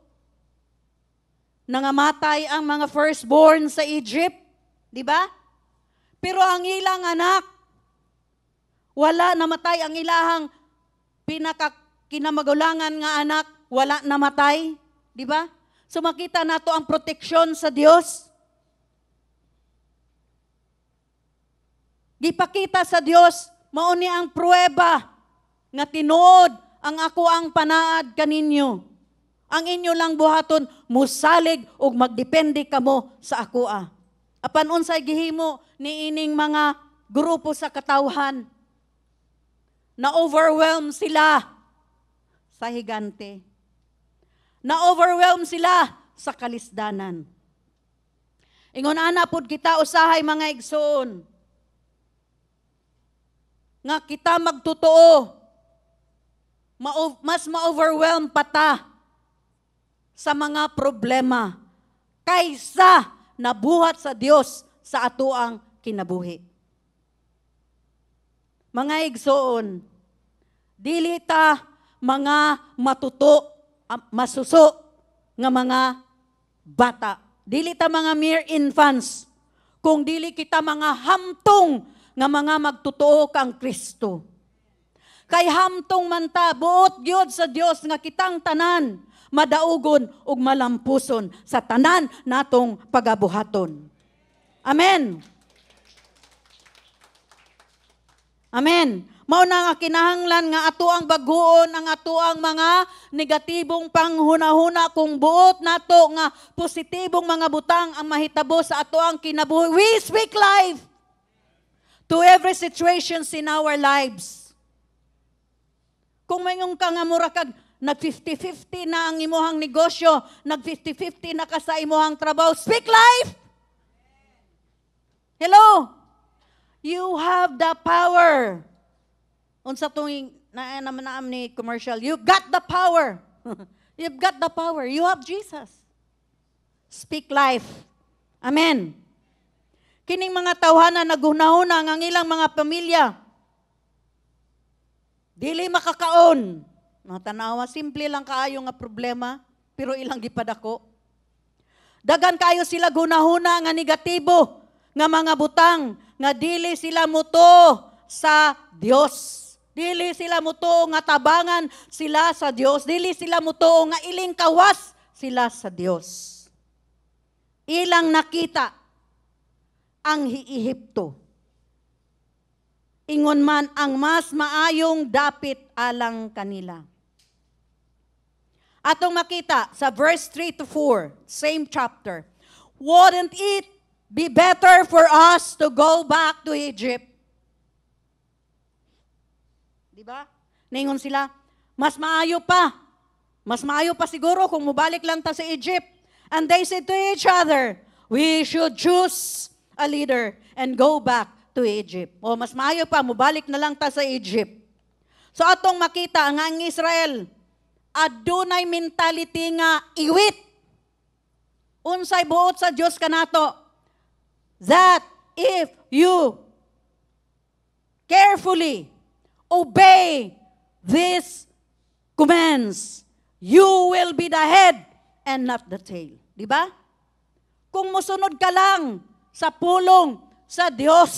Nangamatay ang mga firstborn sa Egypt, di ba? Pero ang ilang anak, wala namatay. Ang ilahang kinamagulangan nga anak, wala namatay, di ba? So makita nato ang proteksyon sa Dios. Gipakita sa Dios, mao ni ang pruweba nga tinuod ang ako ang panaad kaninyo. Ang inyo lang buhaton, musalig ug magdepende kamo sa akoa. Apan unsay gihimo ni ining mga grupo sa katawhan? Na-overwhelm sila sa higante. Na-overwhelm sila sa kalisdanan. Ingon ana pud kita usahay mga igsoon, nga kita magtotoo, mas ma-overwhelm pa ta sa mga problema kaysa nabuhat sa Dios sa atoang kinabuhi. Mga igsoon, dili ta mga masuso nga mga bata. Dili ta mga mere infants, kung dili kita mga hamtong nga mga magtotoo kang Kristo. Kay hamtong man ta, buot gyud sa Dios nga kitang tanan, madaugon ug malampuson sa tanan natong pagabuhaton. Amen. Amen. Mao na nga kinahanglan nga ato ang baguon ang ato ang mga negatibong panghunahuna kung buot nato nga positibong mga butang ang mahitabo sa ato ang kinabuhi. We speak life to every situations in our lives. Kung mayong ka nga mura kag nag-50-50 na ang imuhang negosyo, nag-50-50 na ka sa imuhang trabaho, speak life! Hello? You have the power. Unsa tuwing naam ni commercial, you got the power. You've got the power. You have Jesus. Speak life. Amen. Kining mga tawhana naghunahuna ang ilang mga pamilya. Dili makakaon. Mga tanawa, simple lang kaayo nga problema, pero ilang gipadako. Dagan kayo sila gunahuna nga negatibo, nga mga butang, nga dili sila muto sa Dios. Dili sila muto nga tabangan sila sa Dios. Dili sila muto nga iling kawas sila sa Dios. Ilang nakita ang Ehipto. Ingon man ang mas maayong dapit alang kanila. Atong makita sa verse 3 to 4, same chapter. Wouldn't it be better for us to go back to Egypt? Diba? Ningon sila, mas maayo pa. Mas maayo pa siguro kung mubalik lang ta sa Egypt. And they said to each other, we should choose a leader and go back to Egypt. O mas maayo pa, mubalik na lang ta sa Egypt. So atong makita ang Israel, adunay mentality nga iwit. Unsay buot sa Dios kanato, that if you carefully obey these commands, you will be the head and not the tail. Di ba? Kung musunod ka lang sa pulong sa Dios,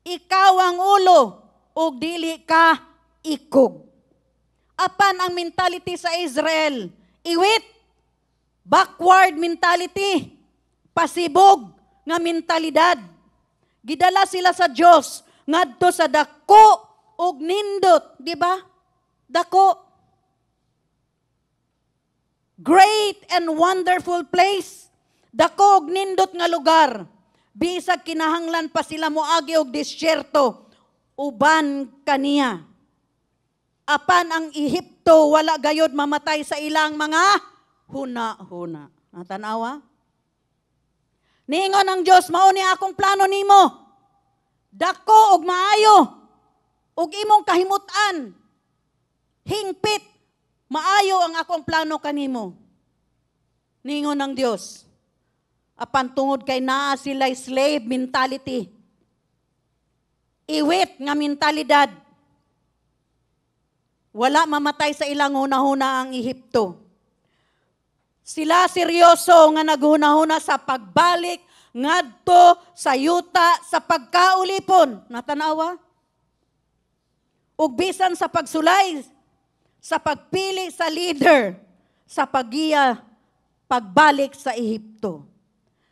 ikaw ang ulo o dili ka ikog. Apan ang mentality sa Israel, iwit, backward mentality, pasibog nga mentalidad. Gidala sila sa Dios ngadto sa dako ug nindot, di ba? Dako. Great and wonderful place. Dako ug nindot nga lugar. Bisag kinahanglan pa sila moagi og disyerto uban kaniya. apan ang Ehipto wala gayod mamatay sa ilang mga huna-huna. Natanawa? Niingon ang Dios, mao ni akong plano nimo. Dako ug maayo. Ug imong kahimutan. Hingpit. Maayo ang akong plano kanimo. Niingon ang Dios. Apan tungod kay naa sila slave mentality. Iwit nga mentalidad. Wala mamatay sa ilang huna-huna ang Ehipto. Sila seryoso nga naghuna-huna sa pagbalik ngadto sa yuta sa pagkaulipon. Natanawa? Ug bisan sa pagsulay, sa pagpili sa leader, sa paggiya, pagbalik sa Ehipto.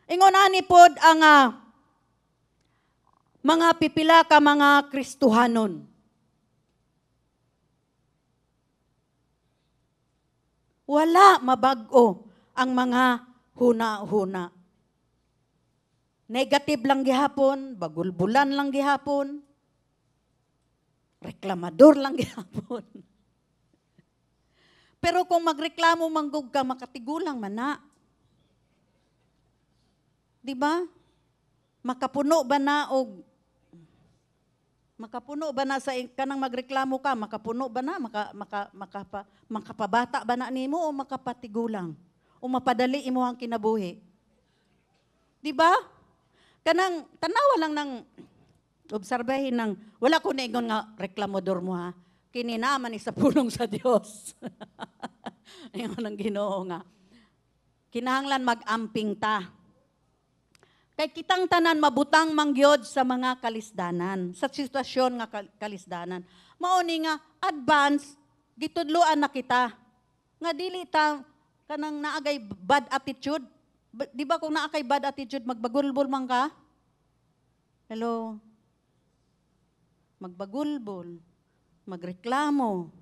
Ingon ani pod ang mga pipila ka mga Kristohanon. Wala mabag-o ang mga huna-huna. Negative lang gihapon, bagulbulan lang gihapon, reklamador lang gihapon. Pero kung magreklamo manggug ka, makatigulang man na. Di ba? Makapuno ba na sa kanang magreklamo ka? Makapuno ba na? Makapabata ba na nimo o makapatigulang? O mapadali imo ang kinabuhi? Di ba? Kanang tanawa lang ng obserbahin ng wala ko naingon nga reklamador mo ha. Kini naman sa pulong sa Dios. Ayun ang Ginoo nga. Kinahanglan mag-amping ta. Kay kitang tanan mabutang mangyod sa mga kalisdanan, sa sitwasyon nga kalisdanan. Mao ni nga advance gitudloan na kita. Nga dili ta kanang naagay bad attitude. Di ba kung naakay bad attitude magbagulbol man ka? Hello. Magbagulbol, magreklamo.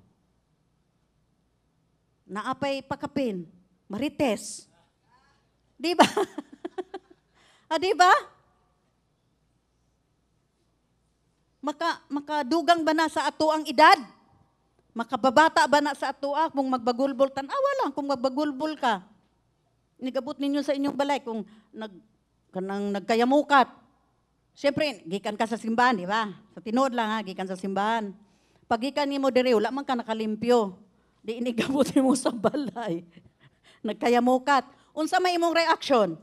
Naapay pakapin, marites. Di ba? Di ba? Makadugang ba na sa ato ang edad? Makababata ba na sa ato kung magbagulbol? Tanawa lang kung magbagulbol ka. Nigabot ninyo sa inyong balay kung nagkayamukat. Siyempre, gikan ka sa simbahan, di ba? Sa tinood lang gikan sa simbahan. Pag gikan nimo diri, wala man ka nakalimpyo. Di inigabot mo sa balay. Nagkayamukat. Unsa may imong reaction?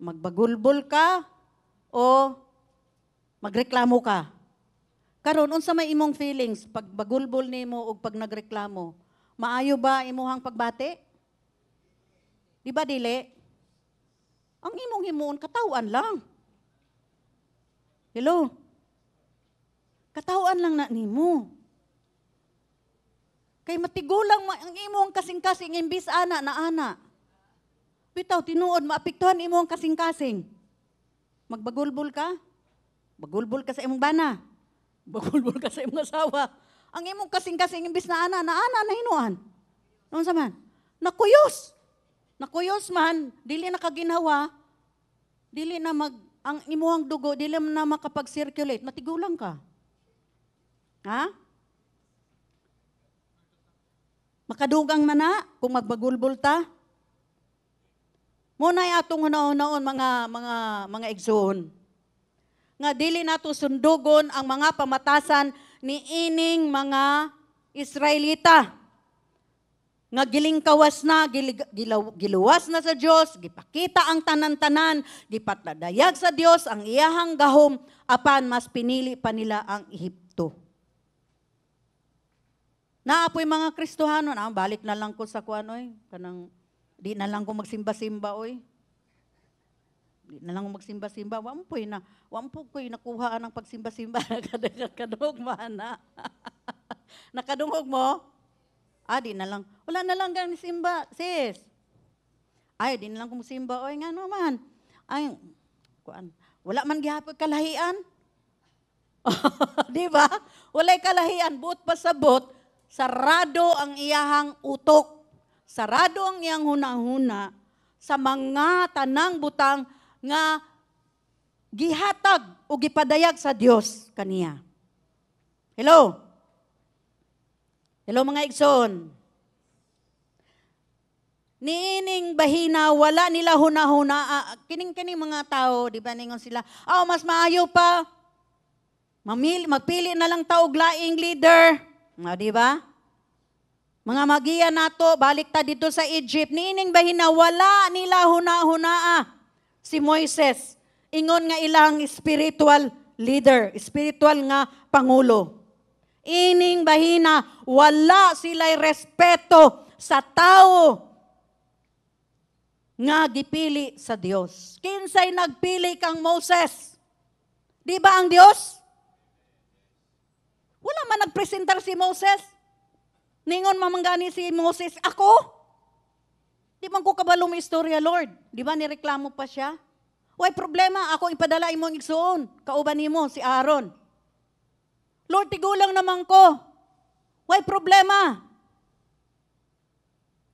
Magbagulbol ka o magreklamo ka? Karon unsa may imong feelings pag bagulbol nimo o pag nagreklamo? Maayo ba imuhang pagbati? Di ba dili? Ang imong himuon katawan lang. Hello? Katawan lang na nimo. Kay matigulang ang imong kasing-kasing imbis ana na ana. Bitaw, tinuod, maapektuhan imo ang kasing-kasing. Magbagulbol ka? Bagulbol ka sa imong bana. Bagulbol ka sa imong asawa. Ang imong kasing-kasing imbis na ana na hinuan. Noon sa man? Nakuyos. Nakuyos man, dili na kaginawa, dili na ang imuhang dugo, dili na makapag-circulate, matigulang ka. Ha? Makadugang man na kung magbagulbol ta? Muna atong hunaon mga igsoon. Nga dili nato sundugon ang mga pamatasan ni ining mga Israelita. Nga gilingkawas na, giluwas na sa Dios, gipakita ang tanan-tanan, gipatladayag sa Dios ang iyahang gahom, apan mas pinili pa nila ang Ehipto. Naapoy mga Kristohanon, balik na lang ko sa kuanoy, kanang di na lang ko magsimba-simba, oy. Di na lang ko magsimba-simba. Wampo ko'y nakuhaan ng pagsimba-simba. Nakadungog na. Nakadungog mo? Di na lang. Wala na lang gang simba, sis. Di na lang ko magsimba. Oy, nga naman. Wala man gihapon kalahian. Di ba? Walay kalahian. Buot pa sa buot, sarado ang iyahang utok. Sarado ang iyang hunahuna sa mga tanang butang nga gihatag o gipadayag sa Dios kaniya. Hello? Hello mga igsoon. Niining bahina, wala nila huna-huna. Kining mga tao, di ba ningon sila, mas maayo pa. Magpili na lang taog laing leader. Di ba? Mga magiya nato, balik ta dito sa Egypt. Niining bahina, wala nila huna-huna. Si Moises, ingon nga ilang spiritual leader, spiritual nga pangulo. Ining bahina, wala sila'y respeto sa tao nga gipili sa Dios. Kinsay nagpili kang Moses? Di ba ang Dios? Wala man nagpresentar si Moses. Ningon mamanggani si Moses, ako? Di man ko kabalo mo istorya, Lord. Di ba nireklamo pa siya? Why problema? Ako ipadala imong igsuon. Kauban nimo si Aaron. Lord, tigulang naman ko. Why problema?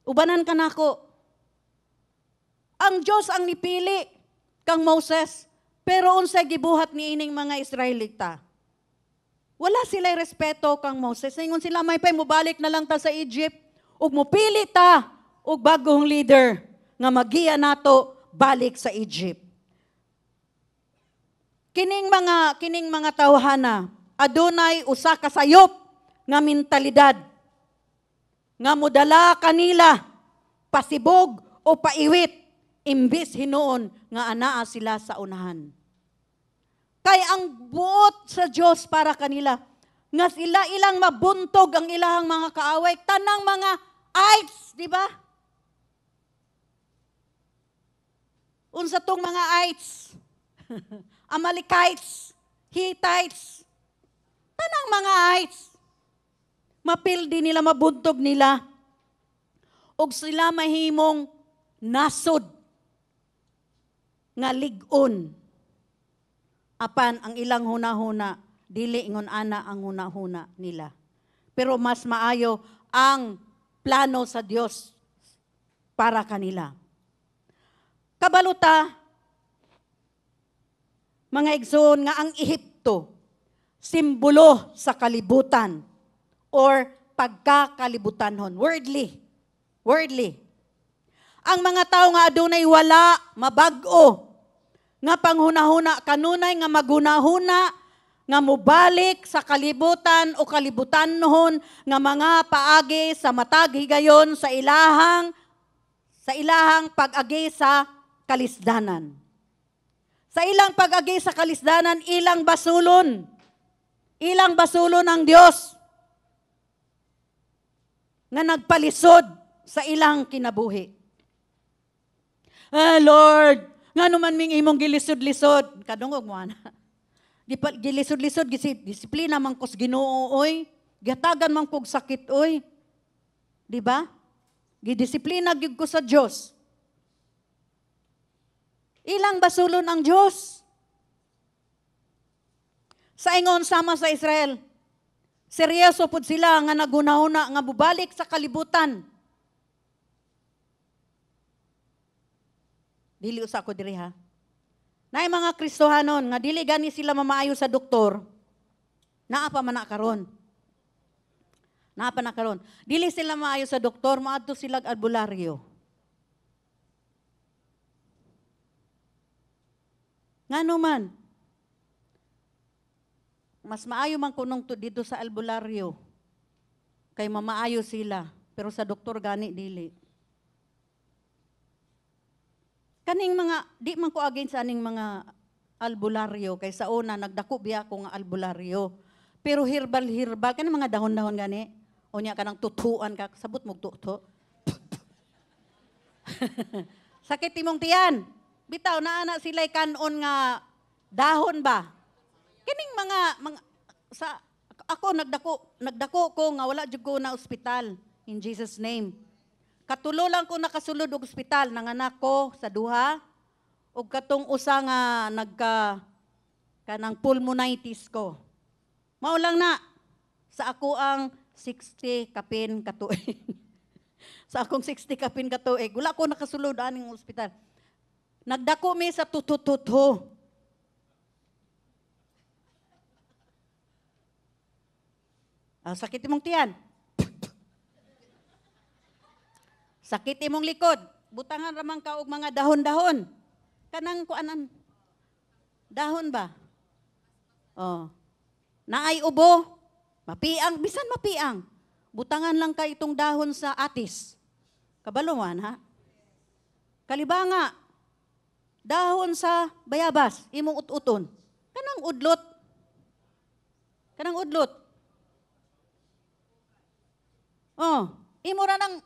Ubanan ka na ako. Ang Diyos ang nipili kang Moses, pero unsay gibuhat ni ining mga Israelita. Wala sila'y respeto kang Moses. Ingon sila, may pay mubalik na lang ta sa Egypt, ug mupili ta, ug bagong leader, nga magiya nato balik sa Egypt. Kining mga tawhana, adunay usa ka sayop nga mentalidad, nga mudala kanila, pasibog o paiwit, imbis hinuon nga anaa sila sa unahan. Kay ang buot sa Dios para kanila, nga sila ilang mabuntog ang ilahang mga kaaway, tanang mga ites, di ba? Unsa tong mga ites? Amalekites, Hittites, tanang mga ites. Mapildi nila, mabuntog nila. Og sila mahimong nasod nga ligon. Apan ang ilang huna-huna, dili ingon ana ang huna-huna nila. Pero mas maayo ang plano sa Dios para kanila. Kabaluta, mga igsoon, nga ang Ehipto, simbolo sa kalibutan or pagkakalibutanhon. Wordly. Ang mga tao nga adunay wala, mabag-o, nga panghuna-huna, kanunay nga maghuna-huna, nga mubalik sa kalibutan o kalibutanhon, nga mga paagi sa matag higayon sa ilahang pag-agi sa kalisdanan. Sa ilang pag-agi sa kalisdanan, ilang basulon ang Dios nga nagpalisod sa ilang kinabuhi. Lord, nga naman ming imong gilisod-lisod. Kadungog mo na. Gilisod-lisod, disiplina man kos Ginoo, oy. Gihatagan man kog sakit, oy. Di ba? Gidisiplina gyud ko sa Dios. Ilang basulon ang Dios. Sa ingon sama sa Israel, seryoso pud sila nga naghuna-huna nga bubalik sa kalibutan. Dili usa ko diri ha. Naay mga Kristohanon nga dili gani sila mamaayo sa doktor. Naa pa man na karon. Dili sila maayo sa doktor, maadto sila albularyo. Ngano man? Mas maayo man kunong dito sa albularyo. Kay mamaayo sila, pero sa doktor gani dili. Kaning mga, di man ko against sa aning mga albularyo, kay sa una, nagdako biya ko nga albularyo. Pero herbal, kaning mga dahon-dahon gani, o niya ka nang tutuan ka, sabot mong tuto. Sakit timong tiyan. Bitaw, naana sila'y kanon nga dahon ba? Kining mga ako nagdako ko nga wala jud ko na ospital, in Jesus name. Katulo lang ko nakasulod og ospital, nanganak ko sa duha, ug katong usa nga kanang pulmonitis ko. Mao lang na sa ako ang 60 kapin katuig. Sa akong 60 kapin katuig, wala ko nakasulod aning ospital. Nagdako mi sa tutututho. Sakit imong tiyan. Sakit imong likod. Butangan ramang ka og mga dahon-dahon. Kanang kuanan. Dahon ba? Oh. Naay ubo. Mapiang, bisan mapiang. Butangan lang ka itong dahon sa atis. Kabaluman, ha? Kalibanga. Dahon sa bayabas. Imong ut-uton. Kanang udlot. Kanang udlot. Oh. Imo ra ng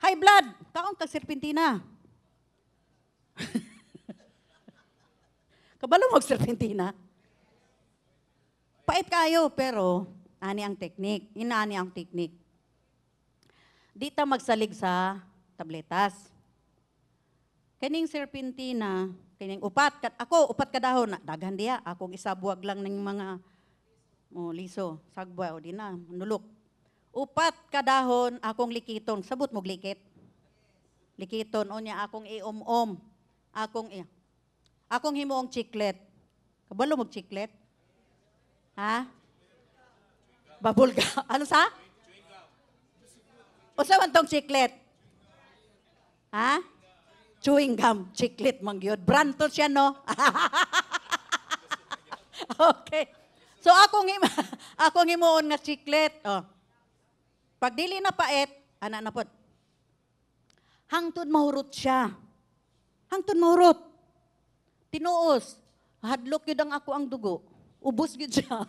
high blood. Kaon kag serpentina. Kabalo mo serpentina? Pait kayo, pero ani ang teknik. Inaani ang teknik. Di ta magsalig sa tabletas. Kaning serpentina, kaning upat, upat kadahon, daghan diya. Akong isabuag lang ng mga liso, sagwa, o di na, manulok. Upat kadahon, akong likiton. Sabot mo likit. Likiton, o niya, akong iom-om. Akong himuong chiclet. Kabalo mo chiclet? Ha? Babulga. Ano sa? O sa man tong chiclet? Ha? Chewing gum. Chiclet mang yun. Brand to siya, no? Okay. So, akong himuon nga chiclet. Oh. Pag dili na pait, anak na po. Hangtod mahurot siya. Hangtod mahurot. Tinuos. Hadlok yun ang ako ang dugo. Ubos yun siya.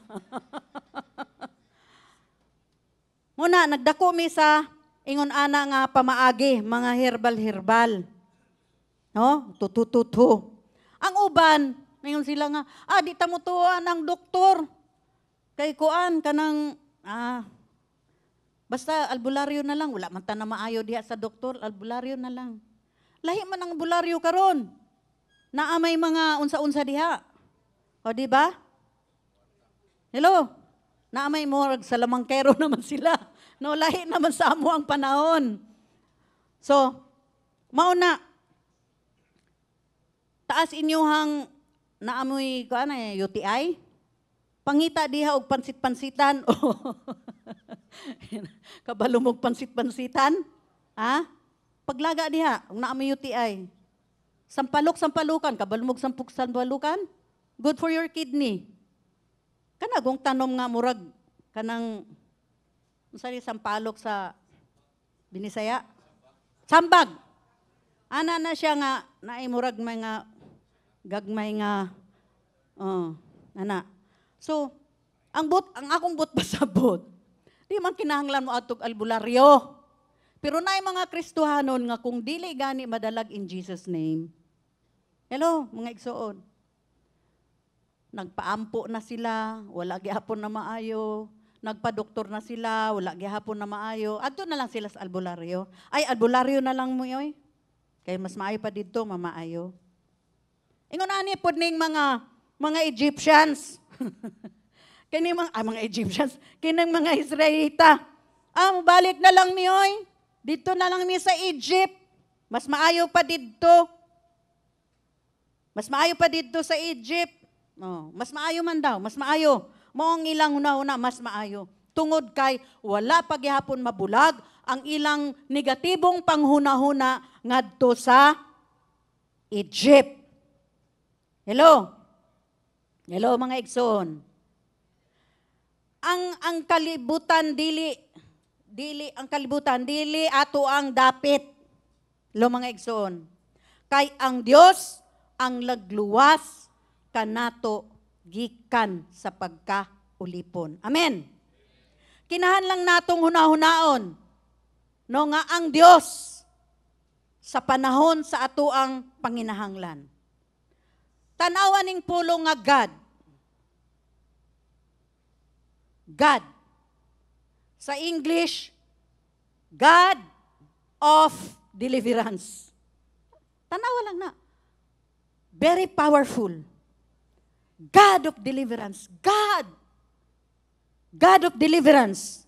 Muna, nagdako mi sa ingon ana nga pamaagi, mga herbal-herbal. No? Tutu. Ang uban, ngayon sila nga, di ta mo tuwa ng doktor. Kay kuan, kanang, basta albularyo na lang. Wala man ta na maayo diha sa doktor, albularyo na lang. Lahi man ang albularyo karon. Naamay mga unsa-unsa diha. O di ba? Hello? Naamay mo sa lamangkero naman sila. No, lahi naman sa amo ang panahon. So, mauna, taas inyuhang naamoy UTI? Pangita diha og pansit-pansitan. Kabalo mo pansit-pansitan? Ha? Paglaga diha, og naamoy UTI. Sampalok-sampalukan, kabalo mo sampalukan? Good for your kidney. Kanagong tanom nga murag kanang sampalok sa Binisaya. Sambag. Ana na siya nga naimurag mga gagmay nga ana. So, ang akong bot pasabot. Di man kinahanglan mo atog albularyo. Pero naay mga Kristohanon nga kung dili gani madalag in Jesus name. Hello, mga igsoon. Nagpaampo na sila, wala gihapon na maayo. Nagpa-doktor na sila, wala gihapon na maayo. Adto na lang sila sa albularyo. Ay, albularyo na lang mo yoy. Kaya mas maayo pa dito, mamaayo. Ingon ani pod ning mga Egyptians. Kini mga Egyptians, kining mga Israelita. Balik na lang mi oy. Dito na lang mi sa Egypt. Mas maayo pa dito. Mas maayo pa dito sa Egypt. Mas maayo man daw, mas maayo. Moong ilang huna-huna, mas maayo. Tungod kay wala paghihapon mabulag ang ilang negatibong panghuna-huna ngadto sa Egypt. Hello? Hello mga igsoon. Ang kalibutan dili ato ang dapit. Hello mga igsoon. Kay ang Dios ang nagluwas kanato gikan sa pagkaulipon. Amen. Kinahan lang natong huna-hunaon no nga ang Dios sa panahon sa ato ang panginahanglan. Tanawan ning pulo nga God. God. Sa English, God of deliverance. Tanawa lang na. Very powerful. God of deliverance. God. God of deliverance.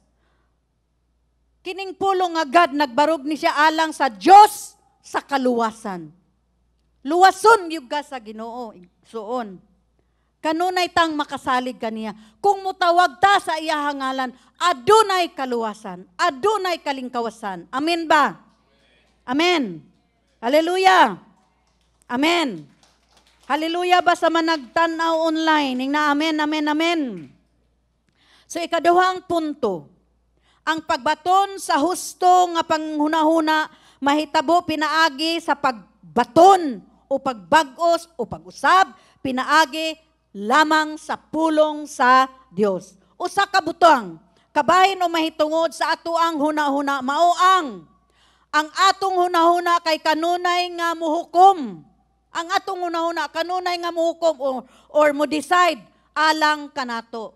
Kining pulong nga God, nagbarog ni siya alang sa Diyos sa kaluwasan. Luwason yung ka sa Ginoo. Suon. kanunay tang makasalig kaniya. Kung mutawag ta sa iya hangalan, adunay kaluwasan, adunay kalingkawasan. Amen ba? Amen. Hallelujah. Amen. Hallelujah ba sa managtanaw online? Ning na amen, amen, amen. So ikaduhang punto, ang pagbaton sa husto nga panghunahuna mahitabo pinaagi sa pagbaton o pagbagos o pag-usab pinaagi lamang sa pulong sa Dios. Usa ka butang, kabahin o mahitungod sa atoang hunahuna mao ang atong hunahuna kay kanunay nga muhukom. Ang atong hunahuna kanunay nga muhukom or mo decide alang kanato.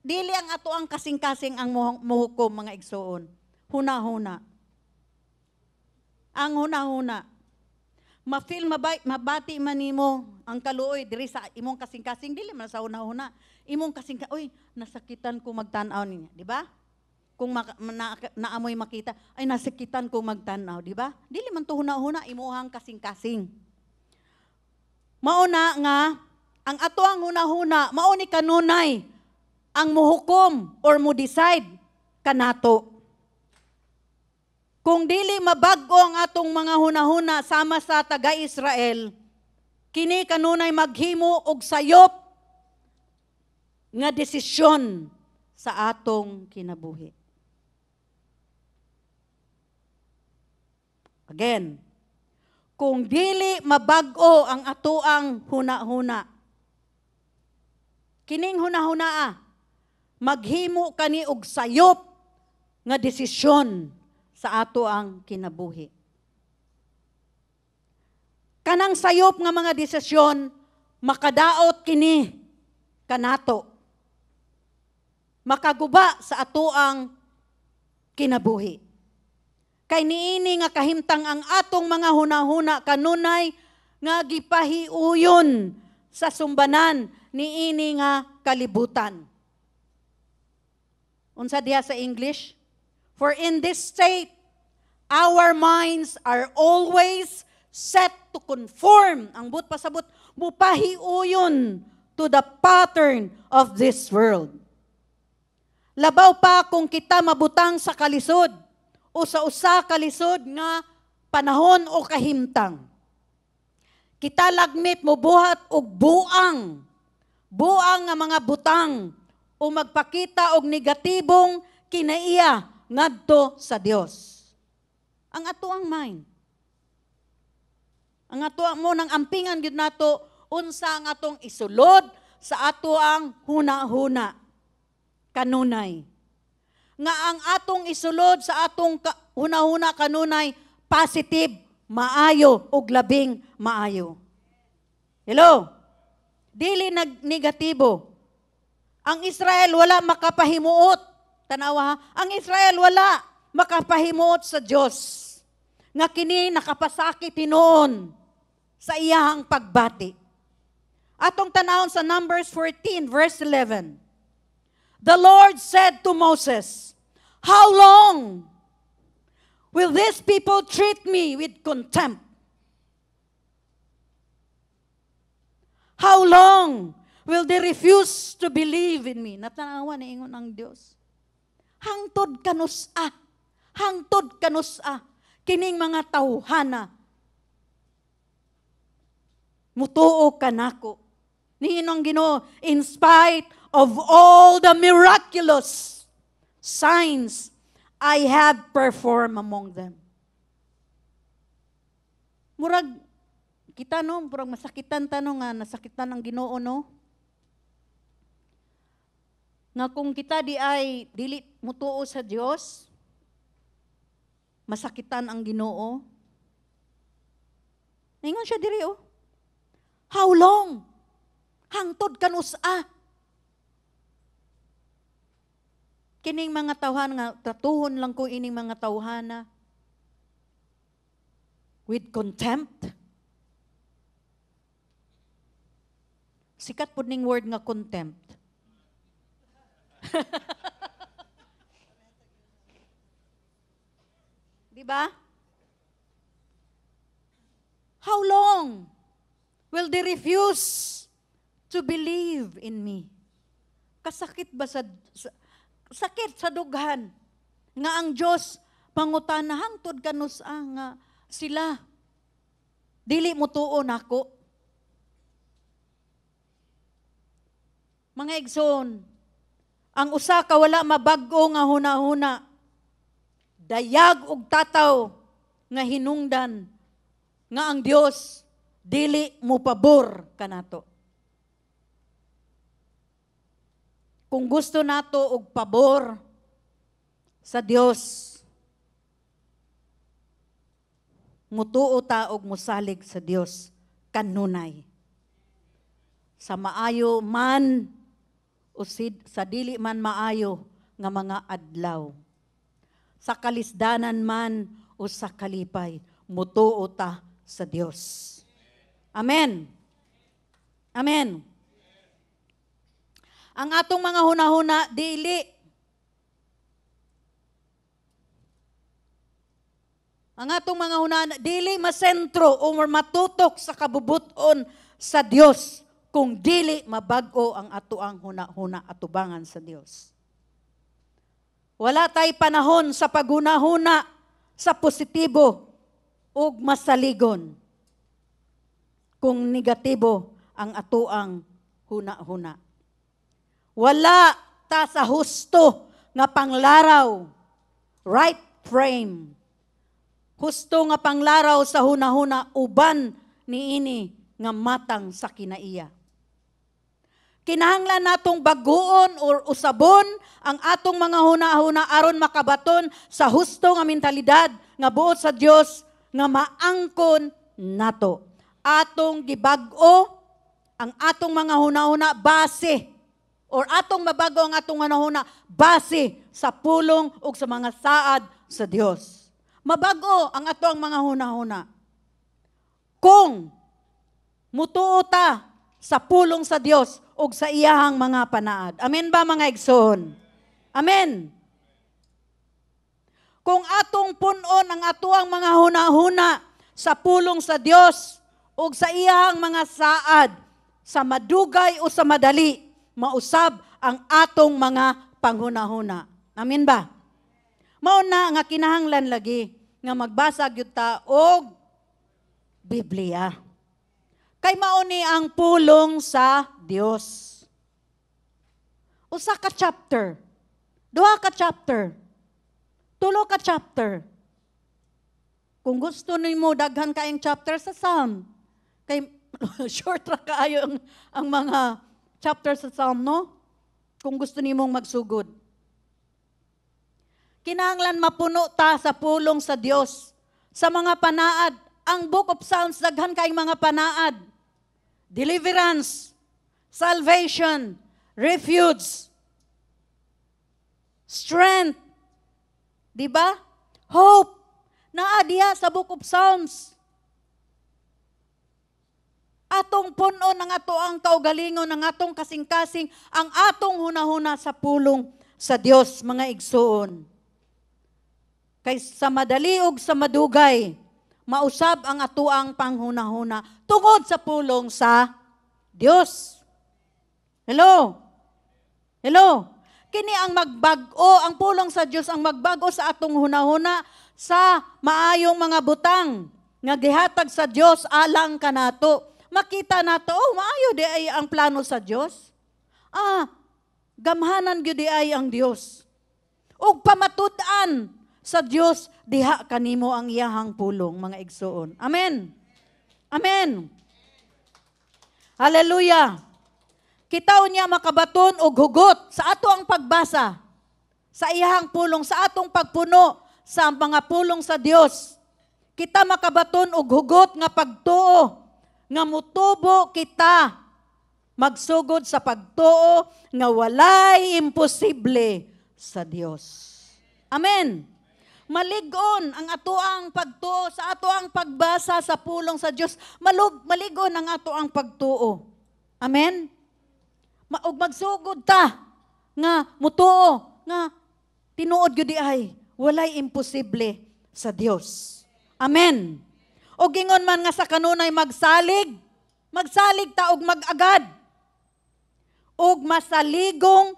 Dili ang ato ang kasing-kasing ang muhukom mga igsoon. Hunahuna. Ang hunahuna. Ma-feel mabati man nimo ang kaluoy diri sa imong kasing-kasing dili man sa hunahuna. Imong oy nasakitan ko magtan-aw niya, di ba? Kung naamoy makita, ay nasakitan ko magtan-aw, di ba? Dili man to hunahuna imuhang kasing-kasing. Mauna nga ang ato ang hunahuna mao ni kanunay ang muhukom or mo decide kanato. Kung dili mabag-o ang atong mga hunahuna sama sa taga-Israel, kini kanunay maghimo og sayop nga desisyon sa atong kinabuhi. Again, kung dili mabag-o ang atoang huna-huna, kining huna-hunaa, maghimo kani og sayop nga desisyon sa ato ang kinabuhi. Kanang sayop nga mga desisyon, makadaot kini kanato. Makaguba sa ato ang kinabuhi. Kay niini nga kahimtang ang atong mga hunahuna kanunay nga gipahiuyon sa sumbanan niini nga kalibutan. Unsa diha sa English? For in this state, our minds are always set to conform. Ang but pasabot, mupahiuyon to the pattern of this world. Labaw pa kung kita mabutang sa kalisod o sa usa kalisod nga panahon o kahimtang. Kita lagmit mo buhat og buang nga mga butang o magpakita og negatibong kinaiya ngadto sa Dios. Ang ato ang mind. Ang ato mo nang ampingan gyud nato unsa ang atong isulod sa ato ang huna-huna kanunay. Nga ang atong isulod sa atong huna-huna kanunay positive, maayo ug labing maayo. Hello. Dili negatibo. Ang Israel wala makapahimuot. Tanawa ha? Ang Israel wala makapahimuot sa Dios. Nga kini nakapasakit tinuon sa iyahang pagbati. Atong tanawon sa Numbers 14 verse 11. The Lord said to Moses, "How long will this people treat me with contempt? How long will they refuse to believe in me?" Natanawa ni ingon ang Dios. Hangtod kanusa. Hangtod kanusa. Kining mga tawhana. Mutuo kanako. Niinong Ginoo, in spite of all the miraculous signs I have performed among them. Murag, kita no, murag masakitan tanong nga, nasakitan ang Ginoo no. Nga kung kita di ay dili mutuo sa Dios, masakitan ang Ginoo. Ningon siya diri oh. How long? Hangtod kanusa. Kining mga tawhan nga tatuhon lang ko ining mga tawhana with contempt. Sikat po ning word nga contempt. Diba? How long will they refuse to believe in me. Kasakit ba sakit sa dughan nga ang Dios pangutana hangtod kanus nga sila dili mo tuo nako. Mga igsoon, ang usa ka wala mabag-o nga hunahuna, dayag og tataw nga hinungdan nga ang Dios dili mo pabor kanato. Kung gusto nato og pabor sa Dios, mutuo ta og musalig sa Dios kanunay. Sa maayo man o sa dili man maayo nga mga adlaw. Sa kalisdanan man o sa kalipay, mutuo ta sa Dios. Amen. Amen. Ang atong mga hunahuna dili. Ang atong mga hunahuna dili masentro o matutok sa kabubuton sa Dios kung dili mabag-o ang atoang hunahuna atubangan sa Dios. Wala tay panahon sa paghunahuna sa positibo ug masaligon kung negatibo ang atoang huna-huna. Wala ta sa husto nga panglaraw, right frame. Husto nga panglaraw sa hunahuna uban niini nga matang sa kinaiya. Kinahanglan natong baguon or usabon ang atong mga hunahuna aron makabaton sa husto nga mentalidad nga buot sa Dios nga maangkon nato. Atong gibag-o ang atong mga hunahuna base or atong mabago ang atong hunahuna base sa pulong ug sa mga saad sa Dios. Mabago ang atong mga hunahuna kung mutuo ta sa pulong sa Dios ug sa iyahang mga panaad. Amen ba mga igsoon? Amen. Kung atong punon ang atuang mga hunahuna sa pulong sa Dios ug sa iyahang mga saad, sa madugay o sa madali, mausab ang atong mga panghunahuna. Amen ba? Mao na nga kinahanglan lagi nga magbasa gyud ta og Biblia. Kay mao ni ang pulong sa Dios. Usa ka chapter, duha ka chapter, tulo ka chapter. Kung gusto nimo daghan kaayong chapter sa Psalm, kay short ra kaayo ang mga chapter sa Psalm, no? Kung gusto nimong magsugod. Kinahanglan mapuno ta sa pulong sa Dios. Sa mga panaad, ang Book of Psalms daghan kaayong mga panaad. Deliverance, salvation, refuge, strength, di ba? Hope, naa diha sa Book of Psalms. Atong punon ng ato ang kaugalingon, ng atong kasing-kasing, ang atong hunahuna sa pulong sa Dios, mga igsoon. Kay sa madali ug sa madugay, mausab ang atuang panghunahuna tungod sa pulong sa Dios. Hello? Hello? Kini ang magbago, ang pulong sa Dios ang magbago sa atong hunahuna sa maayong mga butang nga gihatag sa Dios alang kanato. Makita nato, oh, maayo di ay ang plano sa Dios. Gamhanan gyud di ay ang Dios. Ug pamatud-an sa Dios diha kanimo ang iyahang pulong, mga igsoon. Amen. Amen. Hallelujah. Kita unya makabaton og hugot sa ato ang pagbasa sa iyahang pulong, sa atong pagpuno sa mga pulong sa Dios. Kita makabaton og hugot nga pagtuo nga mutubo kita magsugod sa pagtuo nga walay imposible sa Dios. Amen. Maligon ang atoang pagtuo sa atoang pagbasa sa pulong sa Dios. Maligon ang atoang pagtuo. Amen. Og magsugod ta nga mutuo nga tinuod gyud ay walay imposible sa Dios. Amen. O gingon man nga sa kanunay magsalig ta og mag-agad ug masaligong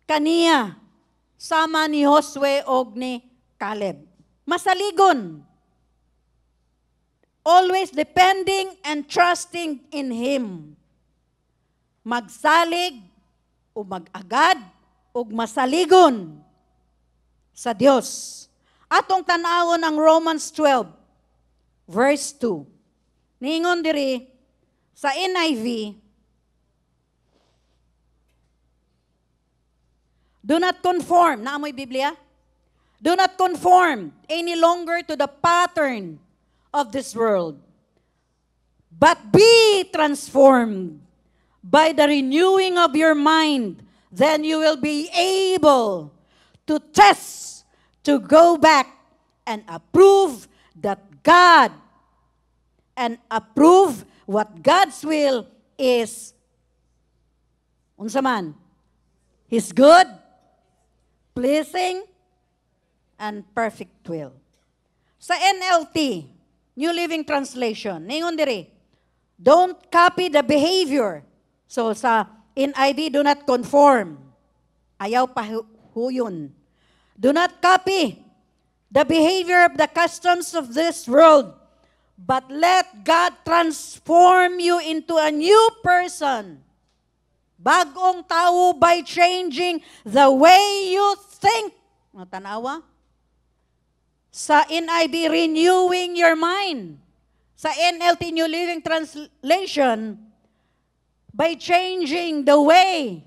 kaniya sama ni Josue og ni Caleb. Masaligon. Always depending and trusting in Him. Magsalig o mag-agad o masaligon sa Dios. Atong tan-awon ang Romans 12, verse 2. Ningon diri sa NIV, do not conform, naamoy Biblia? Do not conform any longer to the pattern of this world, but be transformed by the renewing of your mind. Then you will be able to test, to go back and approve that God, and approve what God's will is. Unsa man? His good, pleasing, and perfect will. Sa NLT, New Living Translation, ningon diri, don't copy the behavior. So sa NIV, do not conform. Ayaw pahuyon. Do not copy the behavior of the customs of this world, but let God transform you into a new person. Bagong tao by changing the way you think. Tanawa? Sa NIV, renewing your mind. Sa NLT, New Living Translation, by changing the way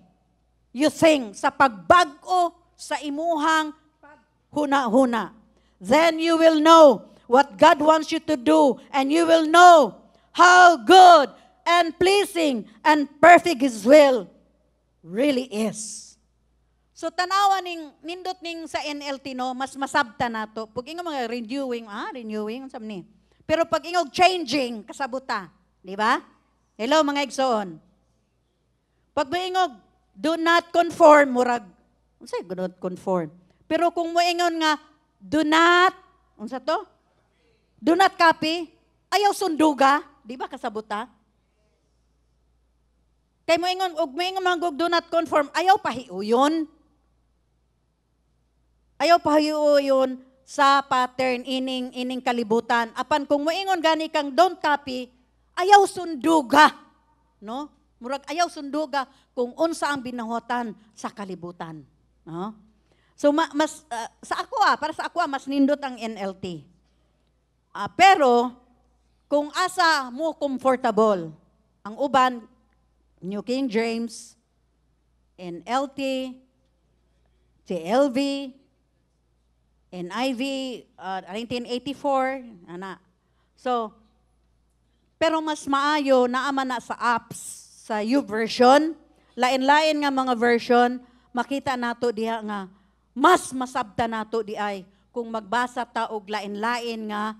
you think, sa pagbago sa imuhang huna-huna. Then you will know what God wants you to do, and you will know how good and pleasing and perfect His will really is. So tanawa ning nindot ning sa NLT no, mas masabta nato. Pag ingon mga renewing unsam ni. Pero pag ingog changing kasabuta, di ba? Hello mga igsoon. Pag moingog do not conform murag unsay do not conform. Pero kung moingon nga do not unsa to? Do not copy, ayaw sunduga, di ba kasabuta? Kay moingon og moingon do not conform, ayaw pahiuyon. Ayaw pahiuyon sa pattern ining kalibutan. Apan kung moingon gani kang don't copy, ayaw sunduga, no? Murag ayaw sunduga kung unsa ang binahotan sa kalibutan, no? So mas para sa ako mas nindot ang NLT. Pero kung asa mo comfortable, ang uban New King James, NLT, TLV, NIV, 1984, ana. So, pero mas maayo naama na sa apps, sa YouVersion, lain-lain nga mga version, makita nato diha nga mas masabta nato di ay kung magbasa ta og lain-lain nga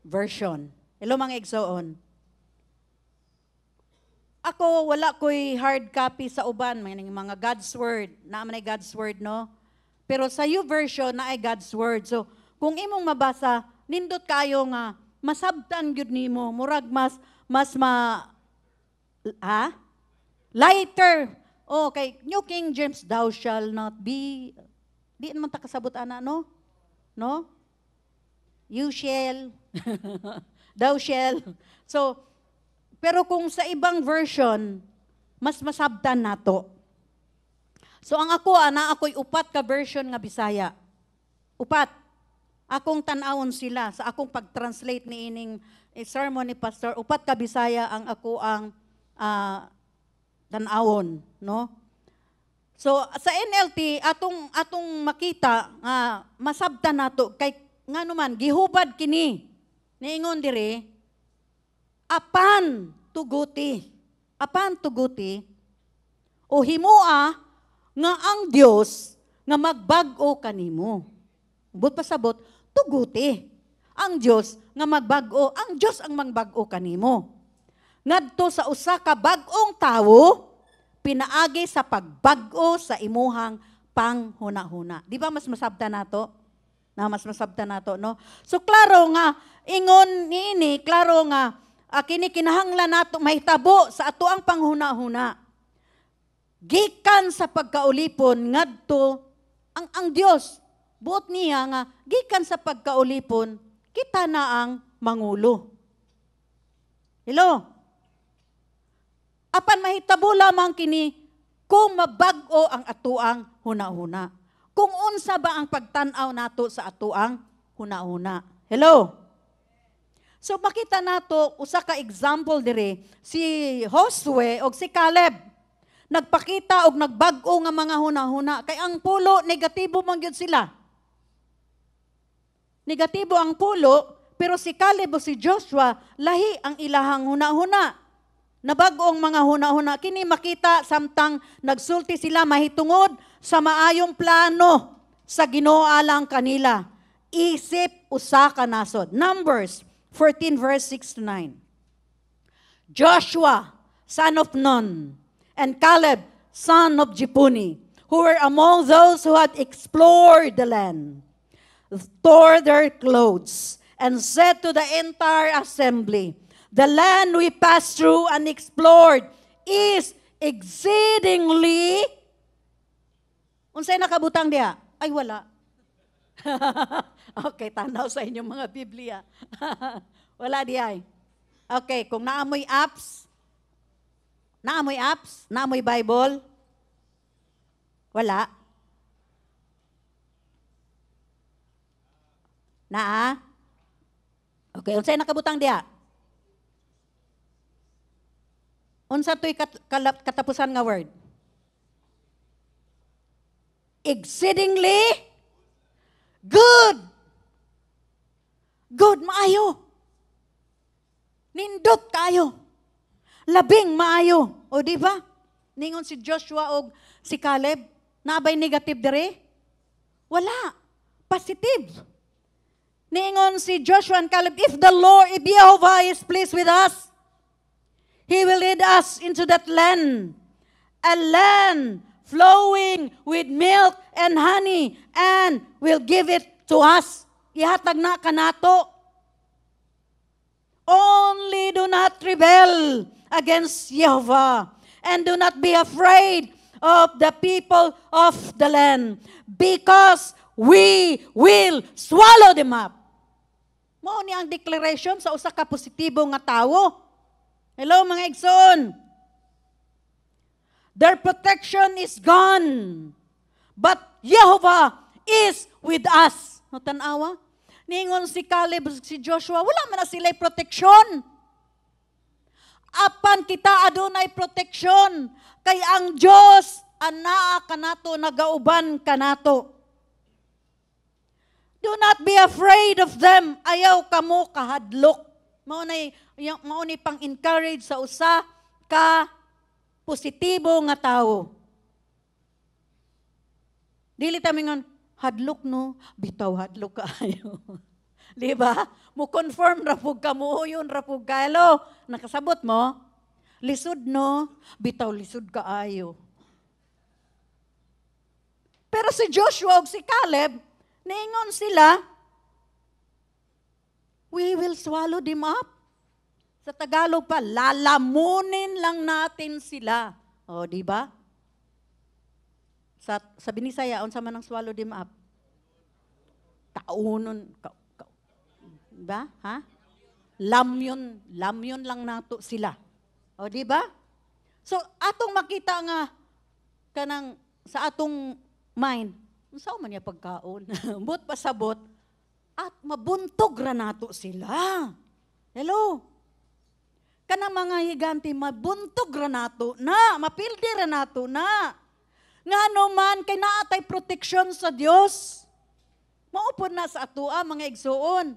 version. Hello mga igsoon. Ako wala ko'y hard copy sa uban, may mga God's word, naman ay God's word no. Pero sa YouVersion na ay God's word. So, kung imong mabasa, nindot kayo nga, masabtan gyud nimo, murag lighter. Oh, kay New King James, thou shall not be, di naman ta kasabot ana, no? No? You shall, thou shall. So, pero kung sa ibang version, mas masabtan nato. So ang ako, ako'y upat ka version nga Bisaya. Upat. Akong tanawon sila sa akong pag-translate ni ining sermon ni Pastor. Upat ka Bisaya ang ako ang tanawon, no? So sa NLT atong makita nga masabtan nato kay nganuman gihubad kini. Niingon dire apan tuguti o himua nga ang Dios nga magbag-o kanimo. But pasabot, tuguti. Ang Dios nga magbag-o, ang Dios ang magbag-o kanimo. Ngadto sa usa ka bag-ong tawo, pinaagi sa pagbag-o sa imuhang panghuna-huna. Di ba mas masabta nato? Mas masabta nato, no? So klaro nga ingon niini, klaro nga kini kinahanglan nato mahitabo sa atoang panghuna-huna. gikan sa pagkaulipon ngadto ang Dios buot niya nga gikan sa pagkaulipon kita na ang mangulo. Hello. Apan mahitabo lamang kini kung mabag-o ang atuang hunahuna. Kung unsa ba ang pagtan-aw nato sa atuang hunahuna. Hello. So makita nato usa ka example dire si Josue og si Caleb. Nagpakita og nagbag-o nga mga hunahuna kay ang pulo negatibo man gyud sila. Negatibo ang pulo pero si Caleb o si Joshua lahi ang ilahang hunahuna. Nabag-ong mga hunahuna kini makita samtang nagsulti sila mahitungod sa maayong plano sa Ginoo alang kanila. Isip usa ka nasod. Numbers 14 verse 6 to 9. Joshua, son of Nun, and Caleb, son of Jephunneh, who were among those who had explored the land, tore their clothes and said to the entire assembly, "The land we passed through and explored is exceedingly..." Unsay nakabutang diha? Ay, wala. Okay, tanaw sa inyong mga Biblia. Wala diay. Okay, kung naamoy apps, naamoy Bible, wala. Naa? Okay, unsay nakabutang diha? Unsa to'y katapusan nga word? Exceedingly good. Good, maayo. Nindot kayo. Labing maayo. O di ba? Ningon si Joshua o si Caleb, nabay negative dire? Wala. Positive. Ningon si Joshua and Caleb, if Jehovah is pleased with us, He will lead us into that land, a land flowing with milk and honey, and will give it to us. Ihatag na kanato. Only do not rebel against Jehovah, and do not be afraid of the people of the land, because we will swallow them up. Mao ni ang declaration sa usa ka positibo nga tawo. Hello mga igsoon. Their protection is gone, but Jehovah is with us. No tanawa? Ningon si Caleb, si Joshua, wala man na sila'y proteksyon. Apan kita adunay proteksyon, kay ang Dios anaa kanato nagauban kanato. Do not be afraid of them. Ayaw kamo kahadlok. Mao ni pang-encourage sa usa ka positibo nga tawo. Dili ta mingon hadlok no, bitaw hadlok kaayo. Di ba? Mo confirm ra pug kamo yun ra pug kalo. Nakasabot mo? Lisod no, bitaw lisod kaayo. Pero si Joshua ug si Caleb, niingon sila, we will swallow them up. Sa Tagalog pa, lalamunin lang natin sila. O, di ba? Sa Binisaya, unsa man ang swallow them up? Kaunon. Diba? Ha? Lamyon lang nato sila. O, di ba? So, atong makita nga, kanang, sa atong mind, saan man niya pagkaon? But pasabot, at mabuntog ra nato sila. Hello? Kanang mga higante, mabuntog ra nato na, mapildi ra nato na. Nga man, kay naatay proteksyon sa Dios. Maupod na sa atua, mga igsuon.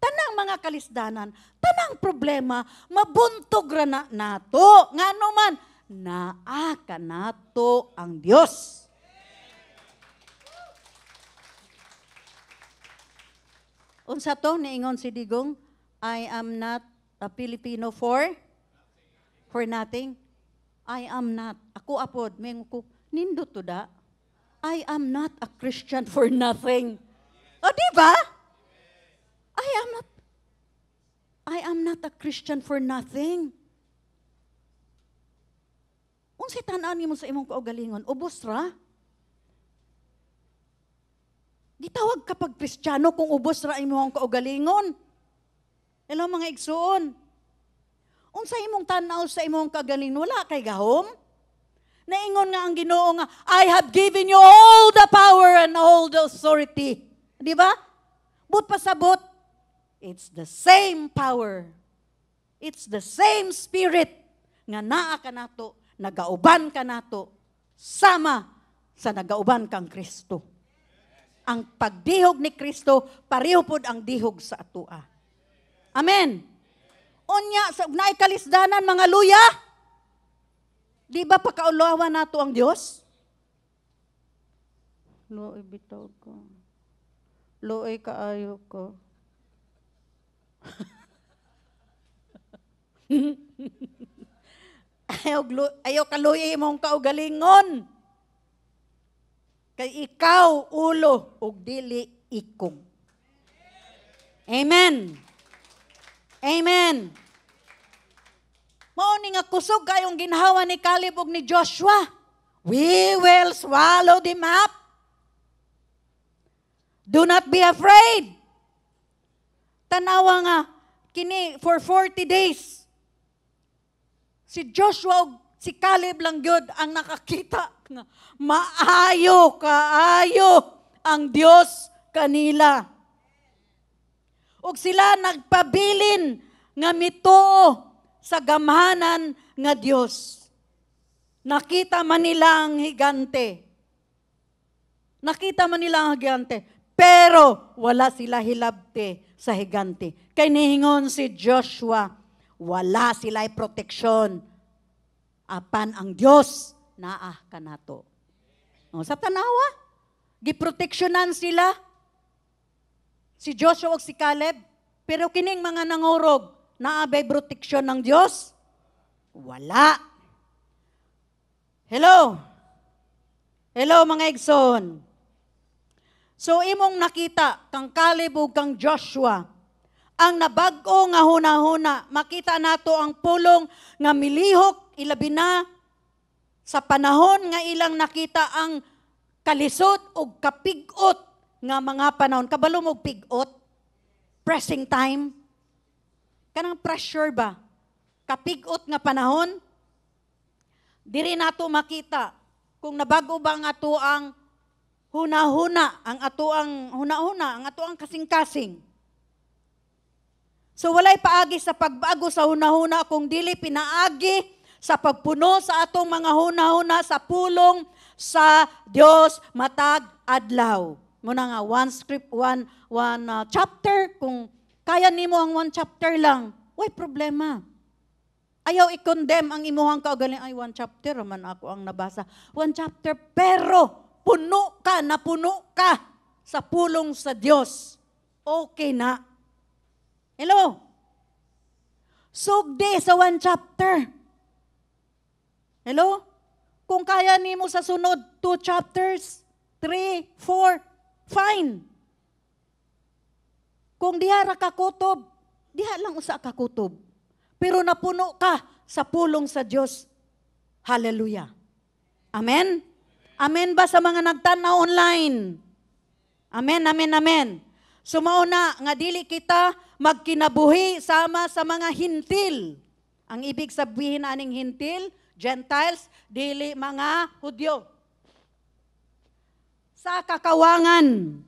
Tanang mga kalisdanan, tanang problema, mabuntog ra na nato. Nga man, naa ka nato ang Dios. Unsa to niingon si Digong, I am not a Filipino for nothing. I am not. Ako apod, mengo ko, nindot to da. I am not a Christian for nothing. O di ba? I am not a Christian for nothing. Unsay tanan nimo sa imong kaugalingon? Ubos ra? Gitawag ka pag Kristiyano kung ubos ra imong kaugalingon. Hello mga igsoon. Unsa imong tanaw sa imong kaugalingon? Wala kay gahom? Naingon nga ang Ginoo nga, I have given you all the power and all the authority. Di ba? But pasabot, it's the same power. It's the same spirit nga naa ka nato, nagauban ka nato, sama sa nagauban kang Kristo. Ang pagdihog ni Kristo, pareho pod ang dihog sa atua. Amen. Unya, sa naikalisdanan mga luya, di ba pakaulawan nato ang Diyos? Looy bitaw ko. Looy kaayo ko. ayaw kaluoy imong kaugalingon. Kay ikaw ulo ug dili ikog. Amen. Amen. Mao ni nga kusog kayong ginhawa ni Caleb ug ni Joshua. We will swallow them up. Do not be afraid. Tanawa nga, kini for 40 days. Si Joshua ug si Caleb lang gyud ang nakakita nga maayo kaayo ang Dios kanila. Ug sila nagpabilin nga mituo sa gamhanan nga Dios. Nakita man nila ang higante. Nakita man nila ang higante. Pero wala sila hilabte sa higante. Kay nihingon si Joshua, wala sila'y proteksyon. Apan ang Dios naa kanato. O, sa tanawa, giproteksyonan sila si Joshua ug si Caleb, pero kining mga nangurog, naabay proteksyon ng Diyos? Wala. Hello? Hello mga igsoon. So imong nakita, kang Caleb ug kang Joshua, ang nabag-o nga hunahuna, makita nato ang pulong nga milihok, ilabi na, sa panahon nga ilang nakita ang kalisod ug kapigot nga mga panahon. Kabalo mo pigot? Pressing time? Kanang pressure ba? Kapigot nga panahon? Diri nato makita kung nabago ba ang ato ang huna-huna, ang ato ang huna-huna, ang ato ang kasing-kasing. So walay paagi sa pagbago sa huna-huna kung dili pinaagi sa pagpuno sa atong mga huna-huna sa pulong sa Dios matag adlaw. Muna nga one script, one chapter, kung kaya nimo ang one chapter lang, way problema. Ayaw i-condemn ang imuhang kaugalingon, ay one chapter man ako ang nabasa. One chapter, pero napuno ka sa pulong sa Dios. Okay na. Hello? Sugdi sa one chapter. Hello? Kung kaya nimo sa sunod 2 chapters, 3, 4, fine. Kung diha ra ka kutob, diha lang usa ka kutob. Pero napuno ka sa pulong sa Dios. Hallelujah. Amen? Amen ba sa mga nagtanaw online? Amen, amen, amen. Sumauna nga dili kita magkinabuhi sama sa mga hintil. Ang ibig sabihin aning hintil, Gentiles, dili mga Hudyo. Sa kakawangan,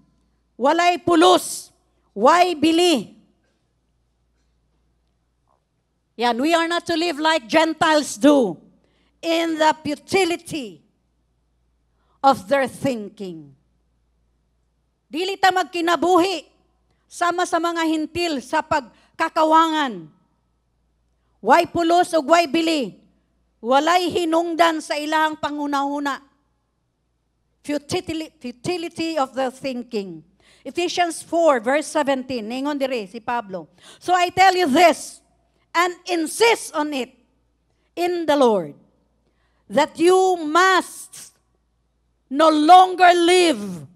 walay pulos, way bili. Yan, we are not to live like Gentiles do in the futility of their thinking. Dili ta magkinabuhi sama sa mga hintil sa pagkakawangan. Way pulos ug way bili. Walay hinungdan sa ilahang panghunahuna. Futility of their thinking. Ephesians 4 verse 17. Ningon dire si Pablo. So I tell you this, and insist on it in the Lord, that you must no longer live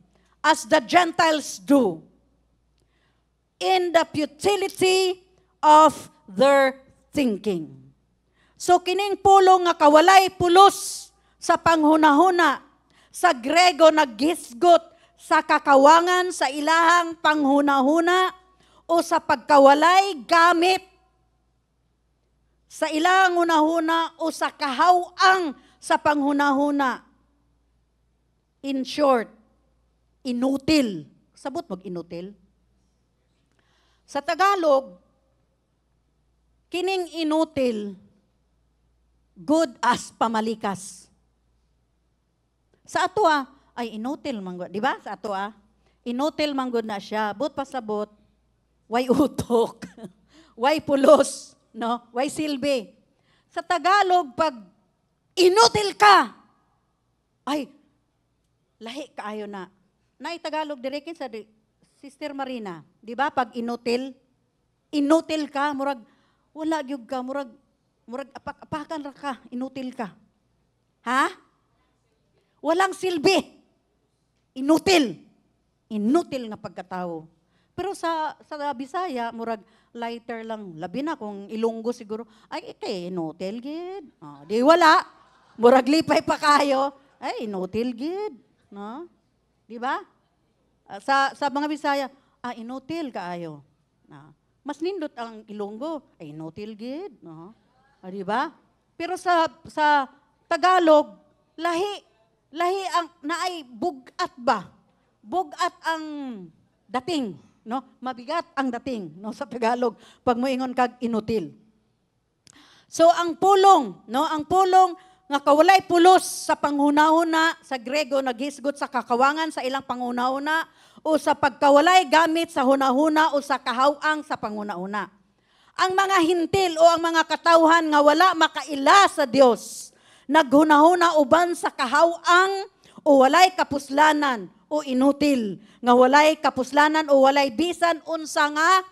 as the Gentiles do, in the futility of their thinking. So kining pulong nga kawalay pulos sa panghunahuna, sa Grego naggisgot sa kakawangan sa ilahang panghunahuna o sa pagkawalay gamit sa ilahang hunahuna o sa kahawang sa panghunahuna. In short, inutil. Sabot mag-inutil. Sa Tagalog, kining inutil, good as pamalikas. Sa ato ay inutil manggod, di ba? Sa ato inutil manggod na siya. But pasabot, way utok, way pulos, no? Way silbi. Sa Tagalog, pag inutil ka, ay, lahi kaayo na. Tagalog direkin sa Sister Marina, di ba? Pag inutil ka, murag, wala gyud ka, murag apak-apakan ra ka, inutil ka. Ha? Walang silbi. Inutil nga pagkatao. Pero sa Bisaya, murag lighter lang. Labi na kung Ilonggo siguro, ay, inutil gid. Di wala. Murag lipay pa kayo. Ay, inutil gid. No? Di ba? Sa mga Bisaya, inutil kaayo. Mas nindot ang Ilonggo, ay inutil gid. No? Di ba? Pero sa Tagalog, lahi ang naay bugat ba? Bugat ang dating, no? Mabigat ang dating, no, sa Tagalog pag moingon kag inutil. So ang pulong, no, ang pulong nga kawalay pulos sa panghunahuna sa Grego naghisgot sa kakawangan sa ilang panghunahuna o sa pagkawalay gamit sa hunahuna o sa kahawang sa panghunahuna. Ang mga hintil o ang mga katawhan nga wala makaila sa Dios naghunahuna uban sa kahawang o walay kapuslanan o inutil nga walay kapuslanan o walay bisan unsa nga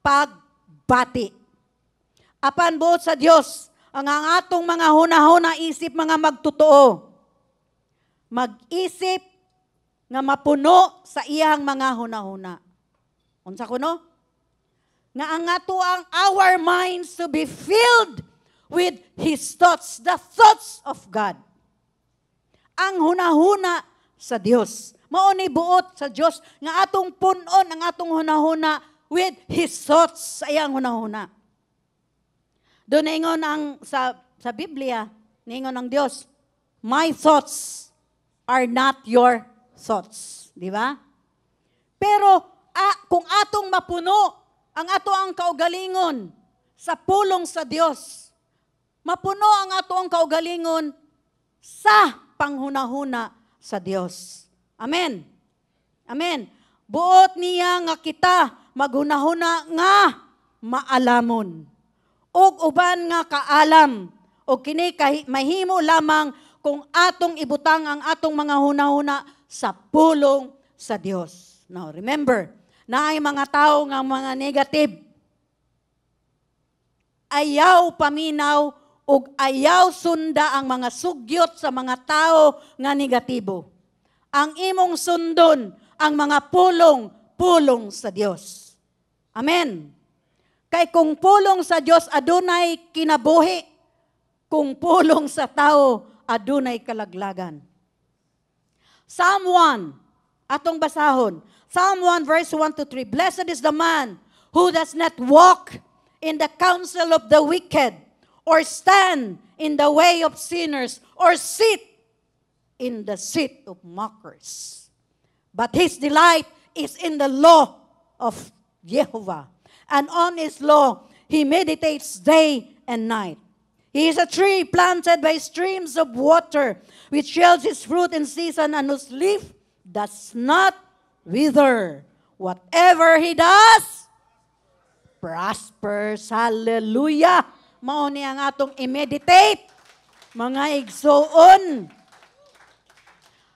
pagbati. Apan buot sa Dios ang atong mga hunahuna isip mga magtotoo. Mag-isip nga mapuno sa iyang mga hunahuna. Unsa kuno? Nga ang ato ang our minds to be filled with His thoughts, the thoughts of God. Ang hunahuna sa Dios. Mao ni buot sa Dios nga atong punon ang atong hunahuna with His thoughts sa iyang hunahuna. Doon ingon ang sa Biblia, ningon ang Dios, my thoughts are not your thoughts. Di ba? Pero kung atong mapuno ang ato ang kaugalingon sa pulong sa Dios, mapuno ang ato ang kaugalingon sa panghunahuna sa Dios. Amen. Amen. Buot niya nga kita maghunahuna nga maalamon. Og uban nga kaalam o kini mahimo lamang kung atong ibutang ang atong mga hunahuna sa pulong sa Dios. Now, remember, naay mga tao nga mga negative. Ayaw paminaw ug ayaw sunda ang mga sugyot sa mga tao nga negatibo. Ang imong sundon ang mga pulong sa Dios. Amen. Kay kung pulong sa Dios adunay kinabuhi, kung pulong sa tao adunay kalaglagan. Psalm 1, atong basahon. Psalm 1 verse 1 to 3. Blessed is the man who does not walk in the counsel of the wicked, or stand in the way of sinners, or sit in the seat of mockers. But his delight is in the law of Jehovah, and on his law he meditates day and night. He is a tree planted by streams of water, which yields its fruit in season, and whose leaf does not wither. Whatever he does, prospers. Hallelujah! Mao ni ang atong i-meditate, mga igsoon.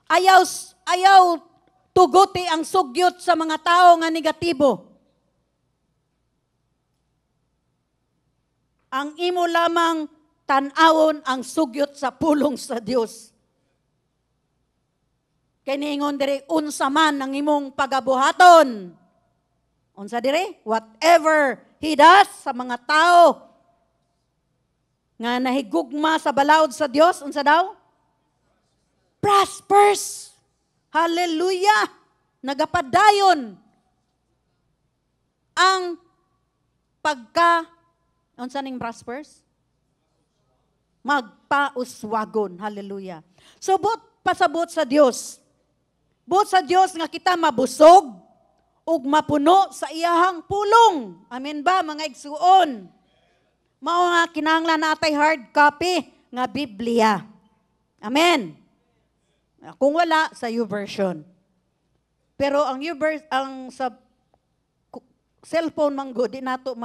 Ayaw tuguti ang sugyot sa mga tao nga negatibo. Ang imo lamang tan-awon ang sugyot sa pulong sa Dios. Kay niingon diri unsa man ang imong pagabuhaton. Unsa diri? Whatever he does sa mga tao nga nahigugma sa balaod sa Dios, unsa daw? Prospers. Hallelujah. Nagapadayon ang unsa ning prospers? Magpauswagon. Hallelujah. So, pasabot sa Dios. Buot sa Dios nga kita mabusog ug mapuno sa iyahang pulong. Amen ba, mga igsuon? Mao nga kinahanglan natay hard copy nga Biblia. Amen. Kung wala, sa YouVersion. Pero ang sa cellphone manggo, di nato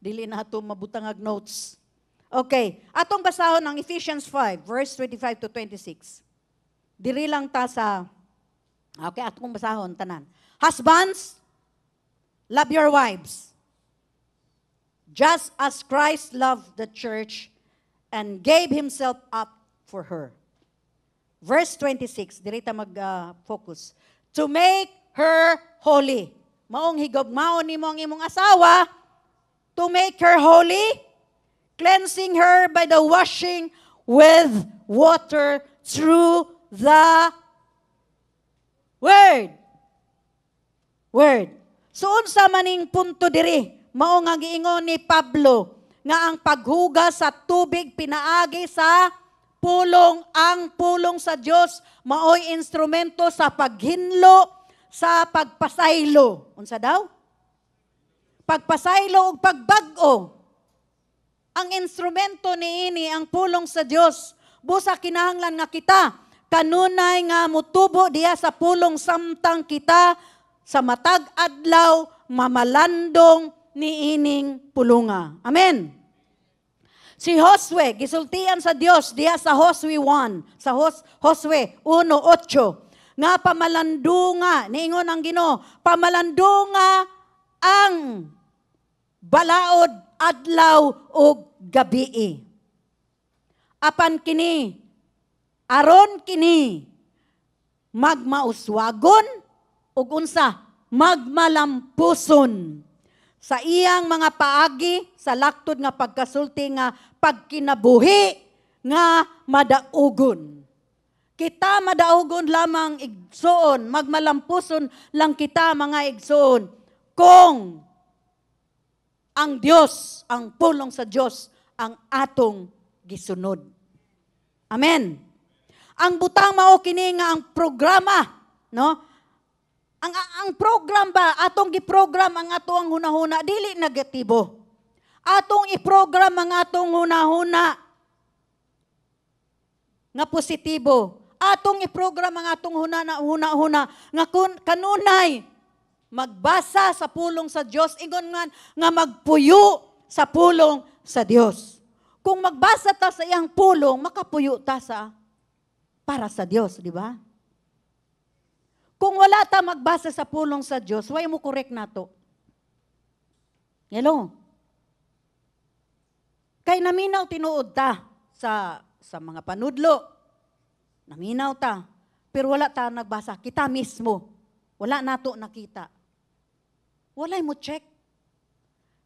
dili nato mabutangag notes. Okay, atong basahon ang Ephesians 5, verse 25 to 26. Diri lang ta sa, okay, atong basahon, tanan. Husbands, love your wives, just as Christ loved the church and gave himself up for her. Verse 26, diri ta mag-focus. To make her holy. Maong higugmaon nimo ang imong asawa, to make her holy, cleansing her by the washing with water through the word. Word. So unsa maning punto diri? Mao nga giingon ni Pablo nga ang paghugas sa tubig pinaagi sa pulong, ang pulong sa Dios maoy instrumento sa paghinlo, sa pagpasaylo. Unsa daw? Pagpasaylo ug pagbag-o. Ang instrumento niini ang pulong sa Dios. Busa kinahanglan nga kita kanunay nga mutubo diya sa pulong samtang kita sa matag adlaw mamalandong niining pulunga. Amen. Si Josue, gisultian sa Dios diya sa Josue 1, sa Josue 1:8, nga pamalandunga, niingon ang Ginoo, pamalandunga ang balaod adlaw ug gabii. Apan kini, aron kini, magmauswagon ug unsa, magmalampuson sa iyang mga paagi sa laktod nga pagkasulti nga pagkinabuhi nga madaugon. Kita madaugon lamang igsoon, magmalampuson lang kita mga igsoon kung ang Dios, ang pulong sa Dios ang atong gisunod. Amen. Ang butang mao kini nga ang programa, no? Ang program ba, atong giprogram ang atong hunahuna, dili negatibo. Atong iprogram ang atong hunahuna nga positibo. Atong iprogram ang atong hunahuna nga kanunay magbasa sa pulong sa Dios, ingon nga magpuyo sa pulong sa Dios. Kung magbasa ta sa iyang pulong, makapuyo ta para sa Dios, di ba? Kung wala ta magbasa sa pulong sa Dios, way mo correct nato. Hello? Kay naminaw tinuod ta sa mga panudlo. Naminaw ta. Pero wala ta nagbasa. Kita mismo. Wala nato nakita. Walay mo check.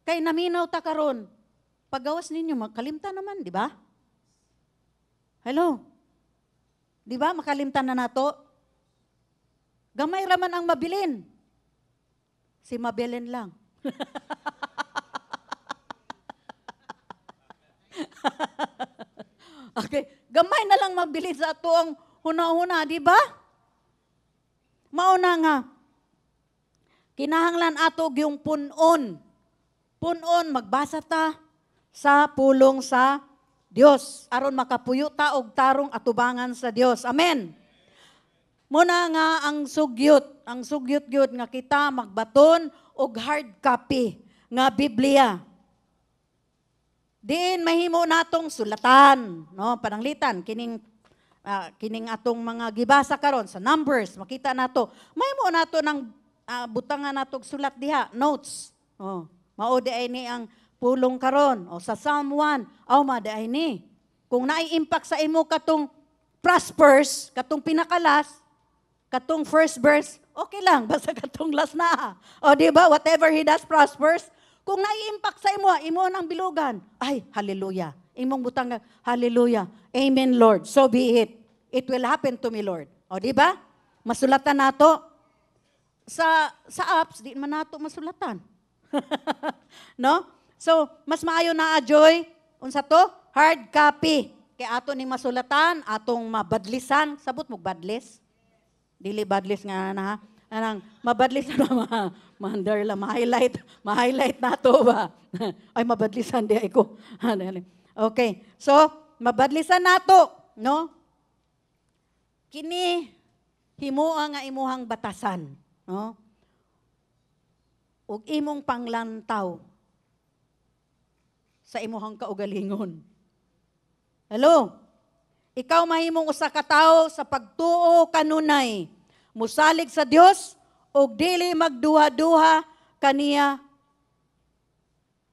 Kay naminaw ta karon. Paggawas ninyo, makalimtan naman, di ba? Hello? Di ba? Makalimtan na nato. Gamay raman ang mabilin. Si Mabelen lang. Okay, gamay na lang mabilin sa ato ang huna-huna, di ba? Mauna nga, kinahanglan ato yung punon. Punon, magbasa ta sa pulong sa Dios. Aron makapuyo ta og tarong atubangan sa Dios. Amen. Muna nga ang sugyot gyud nga kita magbaton og hard copy nga Biblia. Diin mahimo natong sulatan, no? Pananglitan kining atong mga gibasa karon sa Numbers, makita nato. Mahimo nato ng butangan natong sulat diha, notes. Oh, mao di ay ni ang pulong karon. O sa Psalm 1, ma di ay ni. Kung nai-impact sa imo katong prospers, katong pinakalas, katong first verse, okay lang, basta katong last na. O di ba, whatever he does prospers. Kung nai-impact sa imo ang bilugan, ay, hallelujah. Imong butang, hallelujah. Amen, Lord. So be it. It will happen to me, Lord. O, di ba? Masulatan nato. Sa apps, di man nato masulatan. No? So, mas maayo na ajoy, unsa to? Hard copy. Kay ato ning masulatan, atong mabadlisan. Sabot mo badlis? Dili badlis nga na ha? Anang mabadlisan ba ma-under la ma-highlight nato ba? Ay mabadlisan di ay ko. Okay. So, mabadlisan nato, no? Kini himuha nga imuhang batasan, no? Ug imong panglantaw sa imuhang kaugalingon. Hello? Ikaw mahimong usa ka tawo sa pagtuo kanunay, musalig sa Dios ug dili magduha-duha kaniya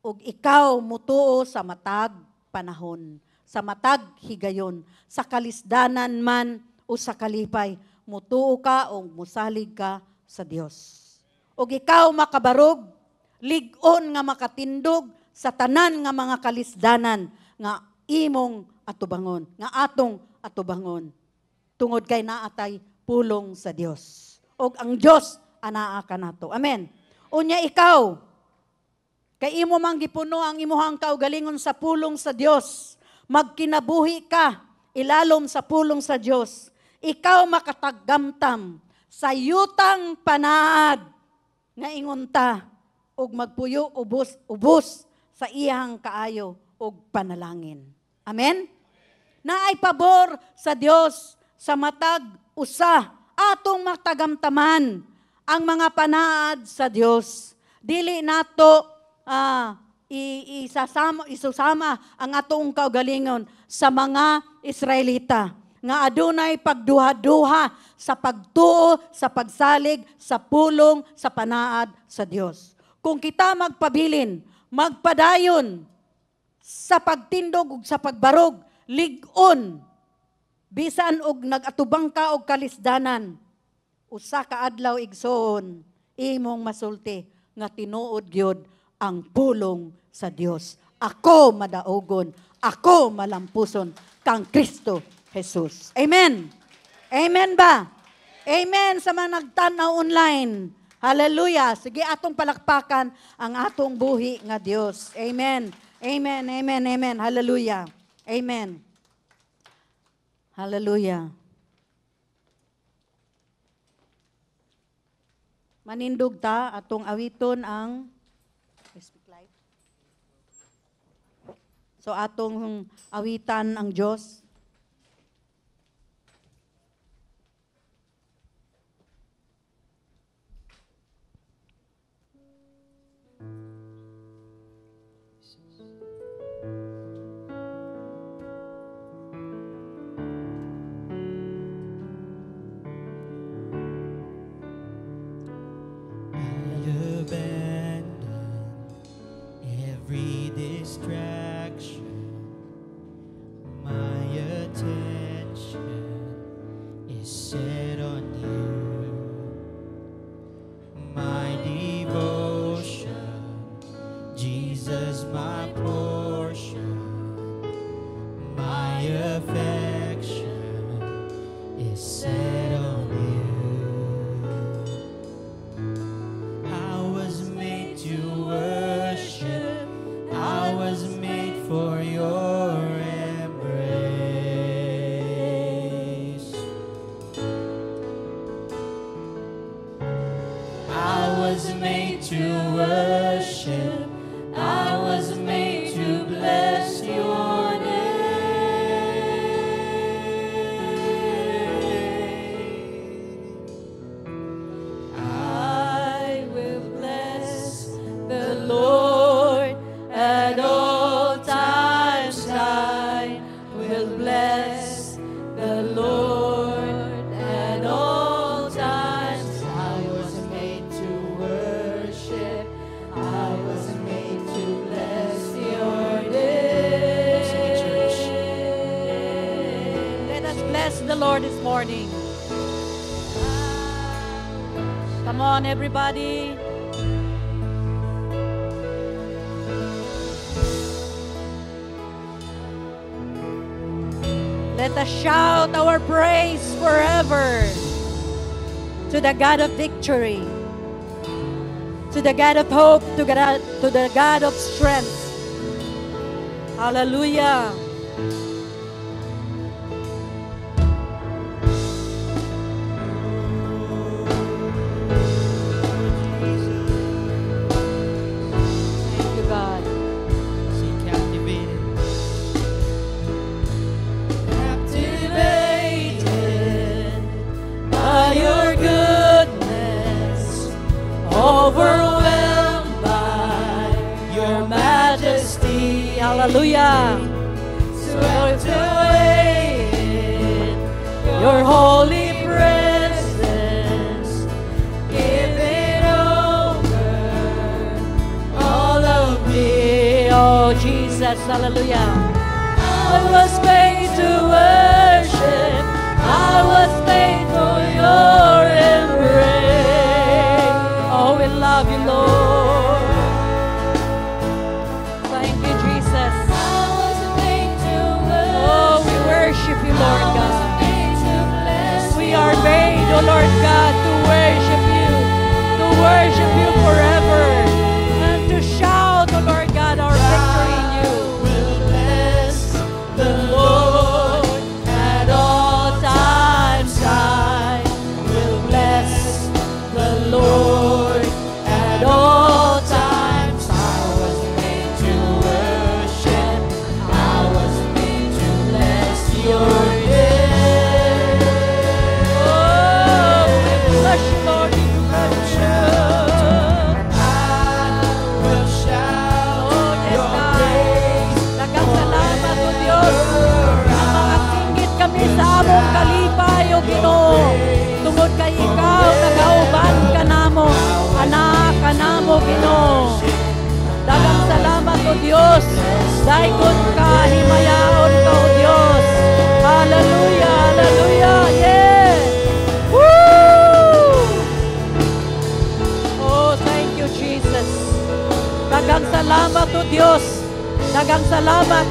ug ikaw mutuo sa matag panahon, sa matag higayon, sa kalisdanan man o sa kalipay, mutuo ka o musalig ka sa Dios. Ug ikaw makabarog, lig-on nga makatindog sa tanan nga mga kalisdanan nga imong atubangon, nga atong atubangon. Tungod kay naatay pulong sa Dios. Ug ang Dios anaa ka nato. Amen. Unya ikaw, kay imo mang gipuno ang imuhang kaugalingon sa pulong sa Dios, magkinabuhi ka ilalom sa pulong sa Dios. Ikaw makataggamtam sa yutang panaad nga ingunta ug magpuyo ubos sa iyang kaayo ug panalangin. Amen? Naay pabor sa Dios sa matag usa atong matagamtaman ang mga panaad sa Dios. Dili nato isusama ang atong kaugalingon sa mga Israelita nga adunay pagduha-duha sa pagtuo, sa pagsalig, sa pulong, sa panaad sa Dios. Kung kita magpabilin, magpadayon sa pagtindog ug sa pagbarog, lig-on, bisan og nagatubang ka og kalisdanan, usa ka adlaw igsoon, imong masulti nga tinuod gyud ang pulong sa Dios. Ako madaogon, ako malampuson kang Kristo Jesus. Amen. Amen ba? Amen sa mga nagtanaw online. Hallelujah. Sige atong palakpakan ang atong buhi nga Dios. Amen. Amen. Amen. Amen. Hallelujah. Amen. Hallelujah. Manindog ta atong awiton ang so atong awitan ang Dios. Come on, everybody. Let us shout our praise forever to the God of victory, to the God of hope, to the God of strength. Hallelujah. Thank you, God. Sing captivated. Captivated by your goodness, overwhelmed by your majesty. Hallelujah. Swept away in your holy presence, giving over all of me. Oh, Jesus, hallelujah. I was made to worship. I was made for your embrace. Oh, we love you, Lord. Thank you, Jesus. I was made to worship. Oh, we worship you, Lord God. We are made, oh Lord God, to worship you forever, and to shout, oh Lord God, our victory in you. The Lord at all times, I will bless the Lord at all times. I was made to worship. I was made to bless your name. Oh, we bless you, Lord. We bless you. I will shout Oh, yes, your God. praise. Daghang salamat, O Diyos. Ang mga singgit kami sa among kalipay, O Ginoo. Tungod kay ikaw, nagauban ka namo. Anak ka namo, Ginoo. Daghang salamat, O Diyos. Daikon ka, himayaon ka, O Diyos. Hallelujah, hallelujah, yeah. Woo! Oh, thank you, Jesus. Daghang salamat, O Diyos. Daghang salamat.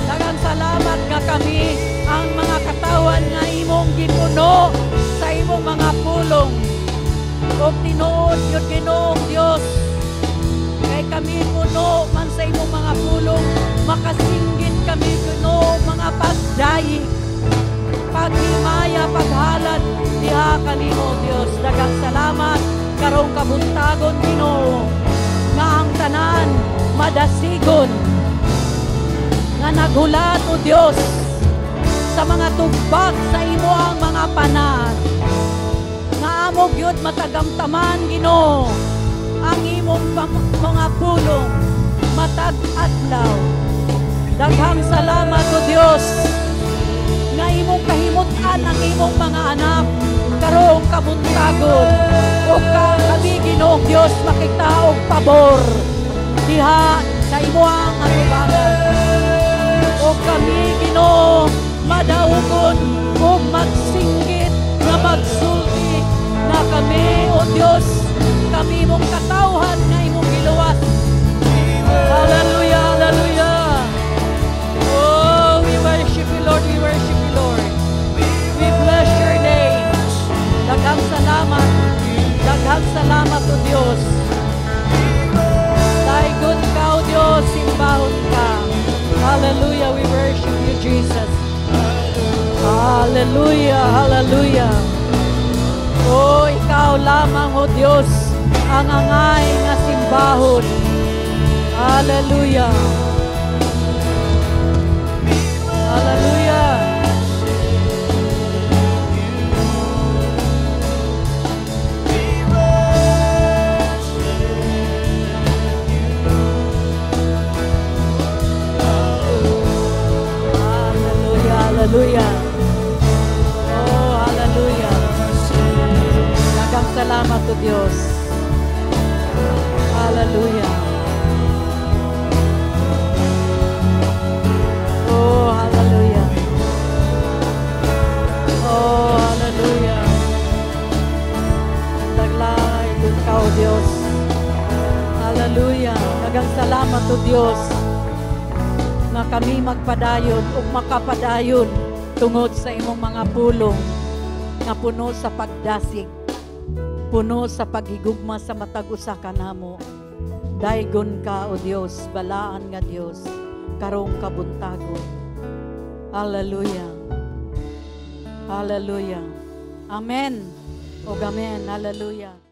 Daghang salamat nga kami ang mga katawan nga imong gipuno sa imong mga pulong. O tinuod yun Ginoong Diyos. Kay kami puno man sa imong mga pulong, makasinggit kami Ginoo mga pagdayi, paghimaya, paghalad diha kanimo Diyos. Daghang salamat karong kabuntagon Ginoo nga ang tanan madasigon nga naghulat o Diyos sa mga tugbak sa imo ang mga panat nga amog yun matagamtaman Ginoo ang imong mga pulong matag adlaw. Daghang salamat o Diyos nga imong kahimutan ang imong mga anak karong kabuntagon o kami Ginoong Diyos makita og pabor diha sa imo ang atubangan. O kami Ginoo madaugon o magsinggit nga magsulti na kami o Diyos kami mong katawhan nga imong giluwas. Hallelujah, hallelujah. Oh, we worship you Lord, we worship you Lord. We bless your name. Daghang salamat o Diyos. Daigod ka o Diyos, simbahon ka. Hallelujah, we worship you, Jesus. Hallelujah, hallelujah. Oh, ikaw lamang, O Diyos, ang angay nga simbahon. Hallelujah. Hallelujah. Hallelujah. Oh, hallelujah. Daghang salamat o Diyos. Hallelujah. Oh, hallelujah. Oh, hallelujah. Daglay ka o Diyos. Hallelujah. Daghang salamat o Diyos na kami magpadayon o makapadayon tungod sa imong mga pulong nga puno sa pagdasig, puno sa paghigugma sa matag usa kanamo. Daygon ka, O Dios, balaan nga Dios, karong kabuntagon. Hallelujah. Hallelujah. Amen. O amen. Hallelujah.